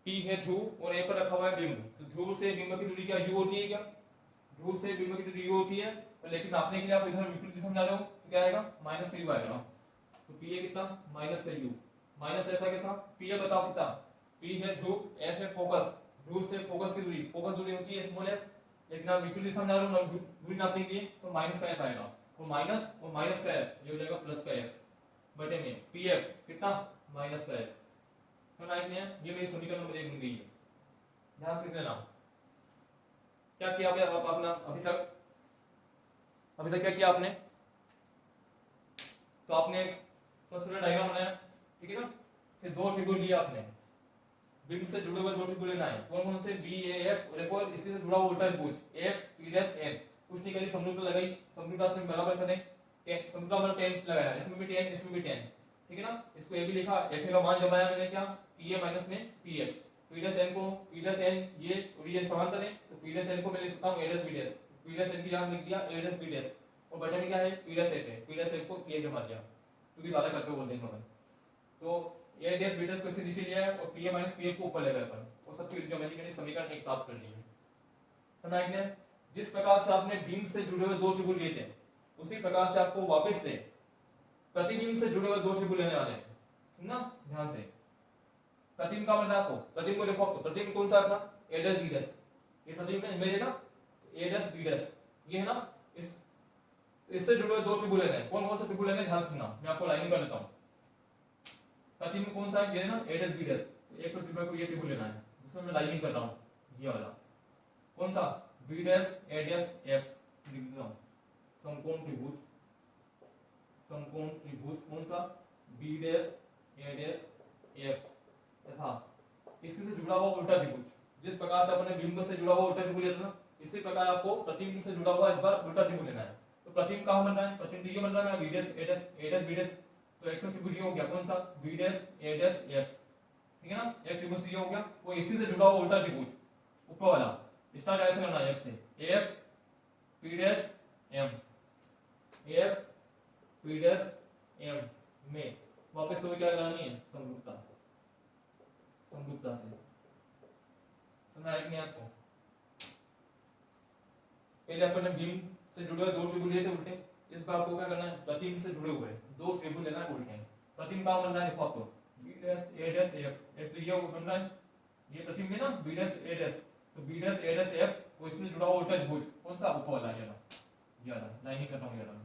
पी है ध्रुव और ए पर रखा हुआ है बिंब, तो ध्रुव से बिंब की दूरी क्या यू होती है क्या, ध्रुव से बिंब की दूरी यू होती है, और लेकिन नापने के लिए आप इधर विपरीत दिशा में जा रहे हो तो क्या आएगा, माइनस का यू आएगा, तो पी ए कितना, माइनस का यू, माइनस ऐसा कैसा, पी ए बताओ कितना, पी है ध्रुव, एफ है फोकस, ध्रुव से फोकस की दूरी, फोकस दूरी होती है स्मॉल एफ, लेकिन आप विपरीत दिशा में जा रहे हो दूरी नापने के लिए, तो माइनस का एफ आएगा, और माइनस का एफ ये हो जाएगा प्लस का एफ, बटे में पी एफ कितना, माइनस का एफ, सुना है, ये मेरी समीकरण नंबर 1 बन गई है, ध्यान से लेना। क्या किया आपने अपना अभी तक क्या किया आपने, तो आपने सबसे डायग्राम बनाया, ठीक है ना, फिर दो त्रिभुज लिए आपने, बिंब से जुड़े हुए दो त्रिभुज लेना है, कौन कौन से, बी ए एफ, और एक और इसी से जुड़ा हुआ उल्टा त्रिभुज एफ पी डैश एन, कुछ नहीं करी, समरूपता लगाई, समरूपता से बराबर करें, समरूपता मतलब 10 लगाया, इसमें भी 10 इसमें भी 10, ठीक है ना। इसको ए भी लिखा, एफ का मान जमाया मैंने क्या, पी ए माइनस में P F, P dash N को, पी डैश एन ये और ये समांतर है, तो पी डैश एन को मैं लिख सकता हूं A dash B dash, P dash N की जगह लिख दिया ए डैश बी डैश, और बटे में क्या है, पी डैश एफ है, पी डैश एफ को पी ए जमा दिया, क्योंकि ज्यादा करके बोल देंगे अपन, तो ए डैश बी डैश को इसे नीचे लिया है और P A minus P F को ऊपर ले गए अपन, और सबकी ज्योमेट्रिकली समीकरण एक प्राप्त कर ली है, समझ गए। जिस प्रकार से आपने बिंब से जुड़े हुए दो त्रिभुज लिए थे, उसी प्रकार से आपको वापस से प्रतिबिंब से जुड़े हुए दो त्रिभुज लेने वाले हैं, सुनना ध्यान से। प्रतिबिंब का मतलब आपको, प्रतिबिंब को देखो, आपको प्रतिबिंब कौन सा अपना, ए डैश बी डैश, ये प्रतिबिंब का इमेज है ना, ए डैश बी डैश ये है ना, तो इससे जुड़े हुए दो ट्रिबुल लेने हैं। कौन कौन से ट्रिबुल लेने हैं ध्यान सुनना, मैं आपको लाइनिंग कर देता हूँ। प्रतिम में कौन सा है, ये ना ए डैश बी डैश, तो एक तो ट्रिबुल को ये ट्रिबुल लेना है जिसमें मैं लाइनिंग कर रहा हूँ, ये वाला कौन सा, बी डैश ए डैश एफ लिख देता हूँ। समकोण त्रिभुज, समकोण त्रिभुज कौन सा, बी डैश ए डैश एफ तथा इसी से जुड़ा हुआ उल्टा त्रिभुज। जिस प्रकार से अपने बिंब से जुड़ा हुआ उल्टा त्रिभुज लेते ना, इसी प्रकार आपको प्रतिबिंब से जुड़ा हुआ इस बार उल्टा त्रिभुज लेना है। तो प्रतिबिंब कहां बन रहा है, प्रतिबिंब ये बन रहा है बी डैश ए डैश बी डैश, तो एक तो त्रिभुज ये हो गया कौन सा, बी डैश ए डैश एफ, ठीक है ना, एक त्रिभुज ये हो गया, वो इसी से जुड़ा हुआ उल्टा त्रिभुज ऊपर वाला, स्टार्ट ऐसे करना है एफ से, F P dash M, F P dash M में वापस से क्या लगानी है, समरूपता, समरूपता से समझ आया कि नहीं आपको। पहले अपन ने बिंब से जुड़े हुए दो ट्रिबुल लिए थे उल्टे, इस बार आपको क्या करना है, प्रतिबिंब से जुड़े हुए दो ट्रिबुल लेना है उल्टे। प्रतिबिंब कहां बन रहा है, देखो आपको बी डैश ए डैश एफ, एक तो ये बन रहा है, ये प्रतिबिंब है ना बी डैश ए डैश, तो बी डैश ए डैश एफ वो इससे जुड़ा हुआ उल्टा त्रिभुज कौन सा, ऊपर वाला ये वाला लाइन ही कर रहा हूं, ये वाला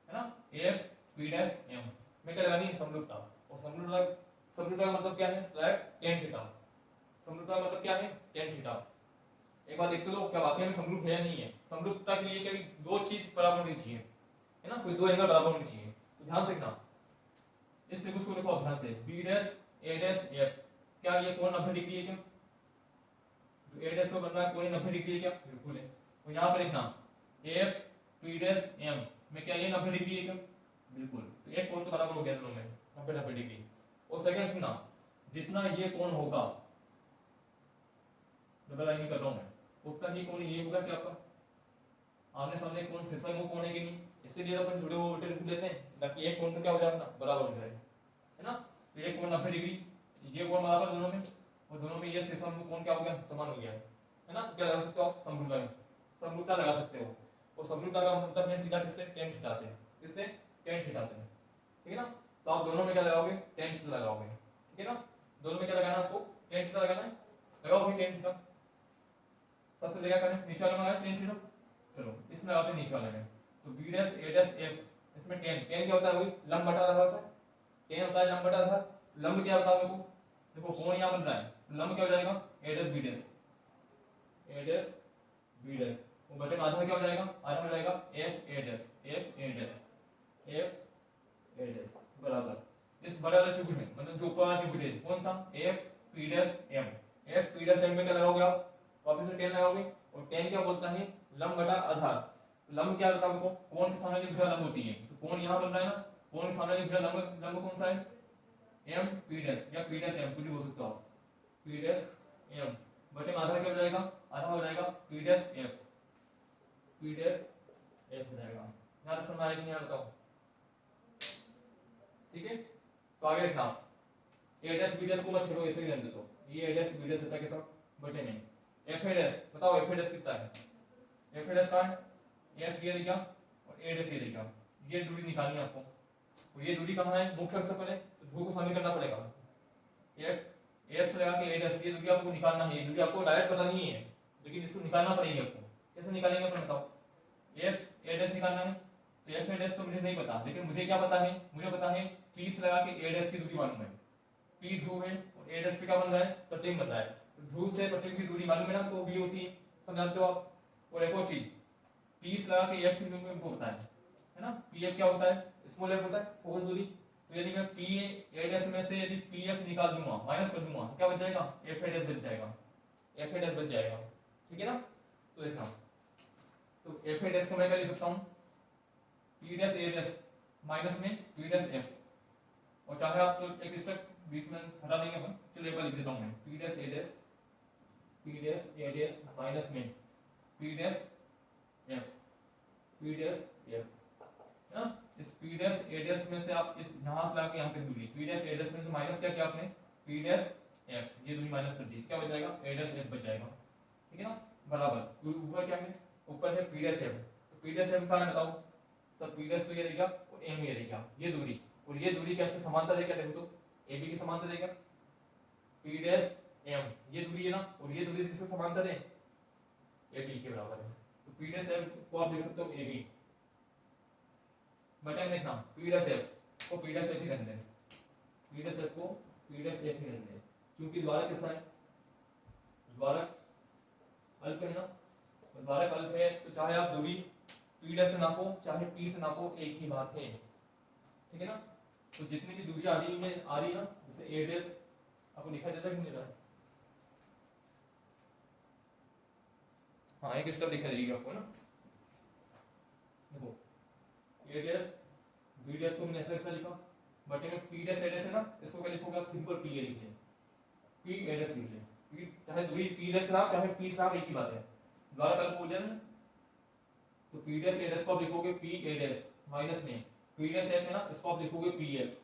है ना, एफ बी डैश एम में क्या लगानी है, समरूपता। और समरूपता का मतलब क्या है, स्लैब tan थीटा, समरूपता का मतलब क्या है, tan थीटा। एक बार देखते लो क्या वाकई में समरूप है या नहीं है। समरूपता के लिए क्या दो चीज बराबर होनी चाहिए, है ना, कोई दो एंगल बराबर होनी चाहिए। तो ध्यान से देखना इस त्रिभुज को, देखो ध्यान से, बी डैश ए डैश एफ, क्या ये कोण 90 डिग्री है क्या, जो ए डैश को बन रहा है कोण 90 डिग्री है क्या, बिल्कुल है। और यहां पर देखना एफ पी डैश एम में क्या ये 90 डिग्री है क्या, बिल्कुल, तो एक कोण तो बराबर हो गया दोनों में 90 डिग्री। और सेकंड सुनना, जितना ये कोण होगा, डबल लाइन कर रहा हूं मैं, उतना ही कोण ये होगा क्या आपका, आमने सामने कोण शीर्षक को कोण है कि नहीं, इसीलिए अपन जुड़े हुए उल्टे त्रिभुज लेते हैं ताकि एक कोण तो क्या हो जाए अपना बराबर हो जाए, है ना। तो एक कोण 90 डिग्री, ये कोण बराबर दोनों में, और दोनों में ये शीर्षक कोण क्या हो गया, समान हो गया, है ना। तो क्या लगा सकते हो आप, समरूपता लगा सकते हो। और समरूपता का मतलब है सीधा किससे, tan थीटा से, किससे, tan थीटा से, ठीक है ना। तो आप दोनों में क्या लगाओगे, tan थीटा लगाओगे, ठीक है ना। दोनों में क्या लगाना है आपको, tan थीटा लगाना है, लगाओ भाई tan थीटा। सबसे लेगा करने नीचे वाले में लगाया tan थीटा, चलो इसमें लगाते हैं नीचे वाले में। तो b dash a dash f, इसमें tan क्या होता है, वही लंब बटा आधार होता है, tan होता है लंब बटा आधार। लंब क्या बताओ मेरे को, देखो कोण यहां बन रहा है, लंब क्या हो जाएगा, a dash b dash, a dash b dash, वो बटे में आधा क्या हो जाएगा, आधा हो जाएगा f a dash, f a dash, f a dash बराबर इस बड़ा वाले त्रिभुज में, मतलब जो ऊपर वाला त्रिभुज है कौन सा, f p dash m, f p dash m में क्या लगाओगे आप, वापस से tan लगाओगे। और tan क्या बोलता है, लंब बटा आधार। लंब क्या होता है हमको, कोण के सामने जो भुजा लंब होती है, तो कोण यहां बन रहा है ना, कोण के सामने जो भुजा लंब लंब कौन सा है, m p डैश या p डैश m कुछ भी बोल सकते हो आप, p डैश m बटे में आधार क्या हो जाएगा, आधा हो जाएगा p dash f, p dash f हो जाएगा। यहां तक समझ आया कि नहीं बताओ, ठीक है। तो आगे देखना, a डैश b डैश को मत छोड़ो, ऐसे ही रहने दो, ये a डैश b डैश ऐसा कैसा बटे में, f a डैश बताओ, f a डैश कितना है, f a डैश का है f ये रहेगा और a डैश ये रहेगा, ये दूरी निकालनी है आपको। और ये दूरी कहां है, मुख्य अक्ष पर है, तो ध्रुव को शामिल करना पड़ेगा, f से लगा के a डैश, ये दूरी आपको निकालना है। ये दूरी आपको डायरेक्ट पता नहीं है, लेकिन इसको निकालना पड़ेगी आपको। कैसे निकालेंगे अपन बताओ, f a डैश निकालना है, तो f a डैश तो मुझे नहीं पता, लेकिन मुझे क्या पता है, मुझे पता है p से लगा के a डैश की दूरी मालूम है, p ध्रुव है और a डैश पे क्या बन रहा है, प्रतिबिंब बन रहा है। ध्रुव से प्रतिबिंब की दूरी मालूम है ना, तो v होती है, समझाते हो आप। और एक और चीज, p से लगा के f की दूरी हमको पता है ना, pf क्या होता है, स्मॉल f होता है, फोकस दूरी। तो यदि मैं p a डैश में से यदि pf निकाल दूंगा, माइनस कर दूंगा, तो क्या बच जाएगा, f a डैश बच जाएगा, f a डैश बच जाएगा, ठीक है ना। तो देखना, तो f a डैश को मैं क्या लिख सकता हूं, p dash a dash minus में p डैश f, और चाहे आप तो एक स्टेप बीच में हटा देंगे अपन, चलिए एक बार लिख देता हूं मैं, p dash a dash, p dash a dash minus में p dash f, p dash f, है ना। इस p डैश a डैश में से आप इस यहां से लाके यहां तक दूरी, p डैश a डैश में से माइनस क्या किया आपने, p डैश f, ये दूरी माइनस कर दी, क्या बच जाएगा, a डैश f बच जाएगा, ठीक है ना। बराबर ऊपर क्या है, ऊपर है p डैश f, तो p डैश f कहां है बताओ, सब p डैश तो ये रहेगा और m ये रहेगा, ये दूरी, और ये दूरी कैसे समांतर है, क्या देखो तो ab की समांतर है क्या, p डैश m ये दूरी है ना, और ये दूरी किससे समांतर है, ab के बराबर है। तो पी डैश एफ को आप देख सकते हो ए बी, बटन देखना पी डैश एफ को पी डैश एफ ही रहने दें, पी डैश एफ को पी डैश एफ ही रहने दें, क्योंकि द्वारक कैसा है, द्वारक अल्प है ना, द्वारक अल्प है तो चाहे आप दूरी पी डैश से नापो चाहे पी से नापो एक ही बात है, ठीक है ना। तो जितनी भी दूरी आ रही है ना, जैसे ए डैश आपको दिखाई देता है कि नहीं देता है, हाँ एक स्टेप दिखाई देगी आपको ना, देखो ए डैश बी डैश को मैंने ऐसा ऐसा लिखा, बटे में पी डैश ए डैश है ना, इसको क्या लिखोगे आप, सिंपल पी ए लिख लें, पी ए डैश लिख लें, चाहे दूरी पी डैश से नाप चाहे पी से नाप एक ही बात है, द्वारा कल्प हो जाए ना, तो पी डैश ए डैश को आप लिखोगे पी ए डैश माइनस में पी डैश एफ है ना, इसको आप लिखोगे पी एफ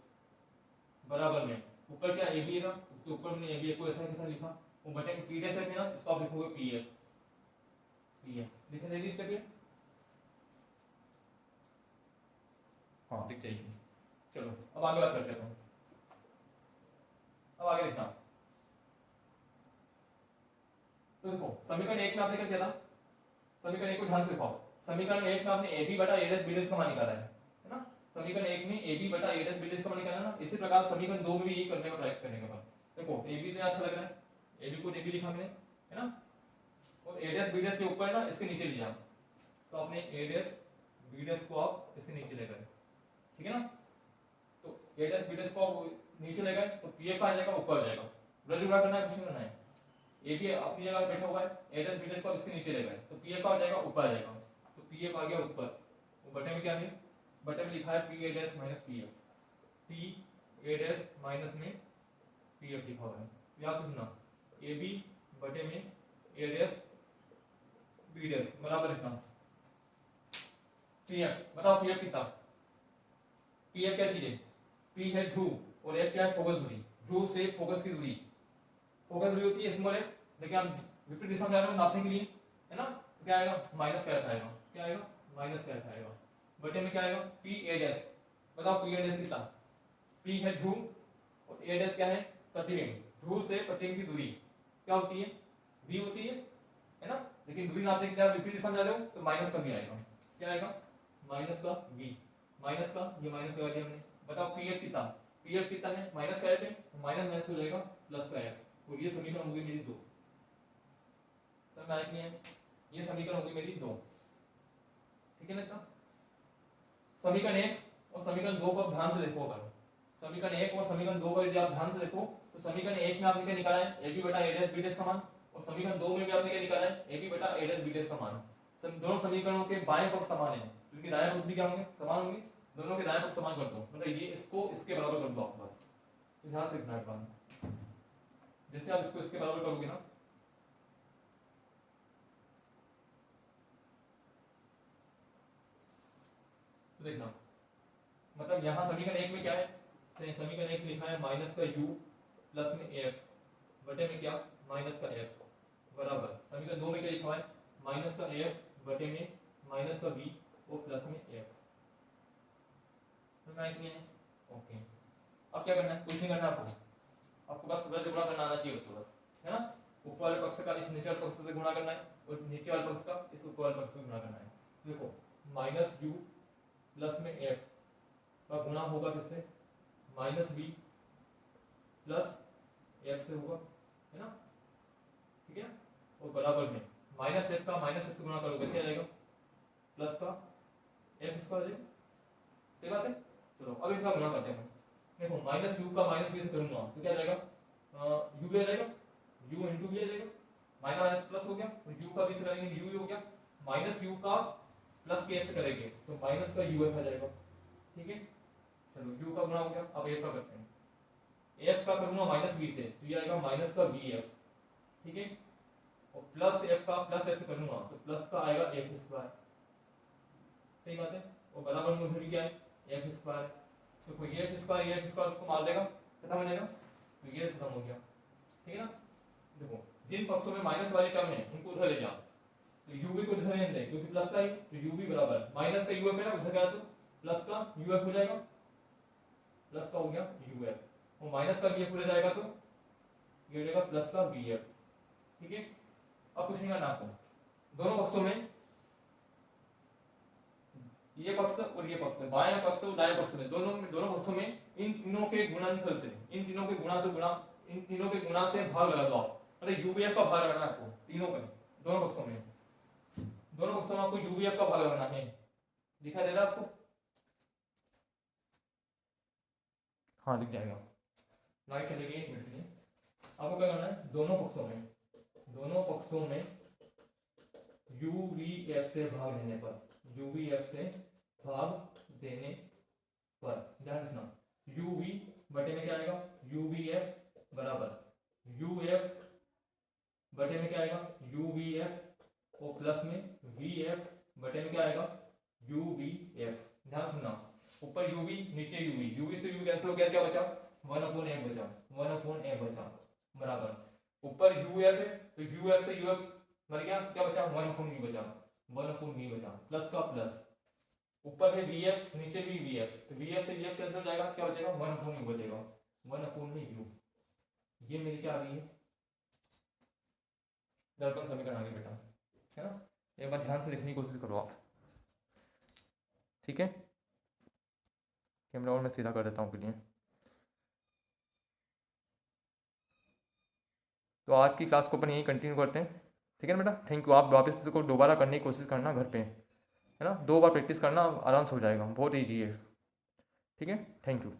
बराबर में ऊपर क्या ए बी है ना, तो ऊपर मैंने ए बी को ऐसा कैसा लिखा, वो बटे में पी डैश एफ है ना, इसको आप लिखोगे पी एफ, पी एफ लिखने देगी स्टेप ये, हाँ दिख जाएगी। चलो अब आगे बात करते हैं, अब आगे देखना, तो देखो समीकरण 1 में आपने क्या किया था, समीकरण 1 को ध्यान से देखो, समीकरण 1 में आपने ए बी बटा ए डैश बी डैश का मान निकाला है ना, समीकरण 1 में ए बी बटा ए डैश बी डैश का मान निकाला ना, इसी प्रकार समीकरण 2 में भी यही करने का प्रयास करने का, देखो ए बी तो अच्छा लग रहा है, ए बी को ए बी लिखा मैंने है ना, और ए डैश बी डैश के ऊपर है ना, इसके नीचे ले जाओ, तो आपने ए डैश बी डैश को आप इसके नीचे ले गए, ठीक है ना, तो ए डैश बी डैश को नीचे ले गए तो पी एफ आ जाएगा, ऊपर जाएगा, ब्रज गुणा करना है, कुछ नहीं करना है, ए बी अपनी जगह बैठा हुआ है, ए डैश बी डैश को इसके नीचे ले गए तो पी एफ आ जाएगा, ऊपर आ जाएगा, तो पी एफ आ गया ऊपर, वो बटे में क्या है, बटे में लिखा है P A dash minus P F, P A dash minus में पी एफ लिखा हुआ है, याद सुनना ए बी बटे में ए डैश बी डैश बराबर लिखना, पी एफ बताओ पी एफ कितना, पी एफ क्या चीज है, पी है ध्रुव और एफ क्या है, फोकस दूरी, ध्रुव से फोकस की दूरी, फोकस दूरी होती है स्मॉल एफ, लेकिन आप विपरीत दिशा में जा रहे हो नापने के लिए है ना, तो क्या आएगा माइनस का एफ आएगा, क्या आएगा माइनस का एफ आएगा, बटे में क्या आएगा पी ए डैश, बताओ पी ए डैश कितना, पी है ध्रुव और ए डैश क्या है प्रतिबिंब, ध्रुव से प्रतिबिंब की दूरी क्या होती है v होती है ना, लेकिन दूरी नापने के लिए आप विपरीत दिशा में जा रहे हो तो माइनस का v आएगा, क्या आएगा माइनस का v, माइनस का ये माइनस लगा दिया हमने, बताओ पी एफ कितना, पी एफ कितना है माइनस का एफ है, माइनस माइनस हो जाएगा प्लस का एफ, और ये समीकरण होगी मेरी 2, समझ में आया कि नहीं है, ये समीकरण होगी मेरी 2, ठीक है ना, समीकरण 1 और समीकरण 2 को ध्यान से देखो, अगर समीकरण 1 और समीकरण 2 को यदि आप ध्यान से देखो तो समीकरण 1 में आपने क्या निकाला है ए बी बटा ए डैश बी डैश का मान, और समीकरण 2 में भी आपने क्या निकाला है ए बी बटा ए डैश बी डैश का मान, दोनों समीकरणों के बाएं पक्ष समान है, क्योंकि दाएं पक्ष भी क्या होंगे समान होंगे, दोनों के दाएं पक्ष समान कर दो, मतलब ये इसको इसके बराबर कर दो आप, बस तो ध्यान से रखना है, जैसे आप इसको इसके बराबर करोगे ना, तो देखना मतलब यहाँ समीकरण 1 में क्या है, समीकरण 1 लिखा है माइनस का u प्लस में एफ बटे में क्या माइनस का एफ बराबर, समीकरण 2 में क्या लिखा है माइनस का एफ बटे में माइनस का v और प्लस में एफ, समझ में आया कि नहीं है, ओके। अब क्या करना है, कुछ नहीं करना आपको बस ब्रज गुणा करना आना चाहिए तो बस, है ना, ऊपर वाले पक्ष का इस नीचे वाले पक्ष से गुणा करना है और इस नीचे वाले पक्ष का इस ऊपर वाले पक्ष से गुणा करना है, देखो माइनस u प्लस में एफ का गुणा होगा किससे माइनस v प्लस एफ से होगा, है ना, ठीक है, और बराबर में माइनस एफ का माइनस एफ से गुणा करोगे क्या जाएगा प्लस का एफ स्क्वायर जाएगा, सही बात है। चलो अब इनका गुणा करते हैं, देखो माइनस यू का माइनस वी से करूंगा तो क्या जाएगा यू भी आ जाएगा, यू इंटू भी आ जाएगा, माइनस माइनस प्लस हो गया, तो यू का भी से करेंगे यू हो गया, माइनस यू का प्लस के एफ से करेंगे तो माइनस का यू एफ आ जाएगा, ठीक है। चलो u का गुणा हो गया, अब f का करते हैं, f का करूंगा माइनस v से तो ये आएगा माइनस का vf, ठीक है, और प्लस f का प्लस f से करूंगा तो प्लस का आएगा f स्क्वायर, सही बात है, और बराबर में उधर क्या है f स्क्वायर, तो कोई f स्क्वायर को मार देगा खत्म हो जाएगा, तो ये खत्म हो गया, ठीक है ना। देखो जिन पक्षों में माइनस वाली टर्म है उनको उधर ले जाओ, तो u भी को उधर ले लें क्योंकि प्लस का है तो u भी बराबर माइनस का uf है ना, उधर गया तो प्लस का uf हो जाएगा, प्लस का हो गया uf और माइनस का vf हो जाएगा तो ये हो जाएगा प्लस का vf, ठीक है। अब कुछ नहीं करना आपको, दोनों पक्षों में ये पक्ष और ये पक्ष, बाएं पक्ष और दाएं पक्ष में दोनों पक्षों में इन तीनों के गुणनफल से, इन तीनों के गुणा से भाग लगा दो आप, मतलब यूवीएफ का भाग लगाना है आपको तीनों का, दोनों पक्षों में आपको यूवीएफ का भाग लगाना है। दिखाई दे रहा है आपको? हाँ दिख जाएगा, लाइट चलेगी, एक मिनट में आपको क्या करना है, दोनों पक्षों में यूवीएफ से भाग देने पर, ध्यान रखना, यूवी बटे में क्या आएगा, यूवीएफ बराबर यूएफ बटे में क्या आएगा, यूवीएफ और प्लस में वीएफ बटे में क्या आएगा, यूवीएफ। ध्यान सुनना, ऊपर यूवी नीचे यूवी, यूवी से यूवी कैंसिल हो गया, क्या बचा, 1/f बचा बराबर ऊपर यूएफ है तो यूएफ से यूएफ मर गया, क्या बचा, 1/v बचा प्लस का प्लस, ऊपर है वीएफ नीचे भी वीएफ, तो वीएफ से वीएफ कैंसिल हो जाएगा, क्या बचेगा, 1/u बचेगा, 1/u। ये मेरी क्या आ गई है, दर्पण समीकरण आ गया बेटा, है ना। एक बार ध्यान से देखने की कोशिश करो आप, ठीक है। कैमरा और मैं सीधा कर देता हूँ के लिए। तो आज की क्लास को अपन यहीं कंटिन्यू करते हैं, ठीक है ना बेटा। Thank you. आप वापस इसको दोबारा करने की कोशिश करना घर पे, है ना, 2 बार प्रैक्टिस करना, आराम से हो जाएगा, बहुत ईजी है, ठीक है। Thank you.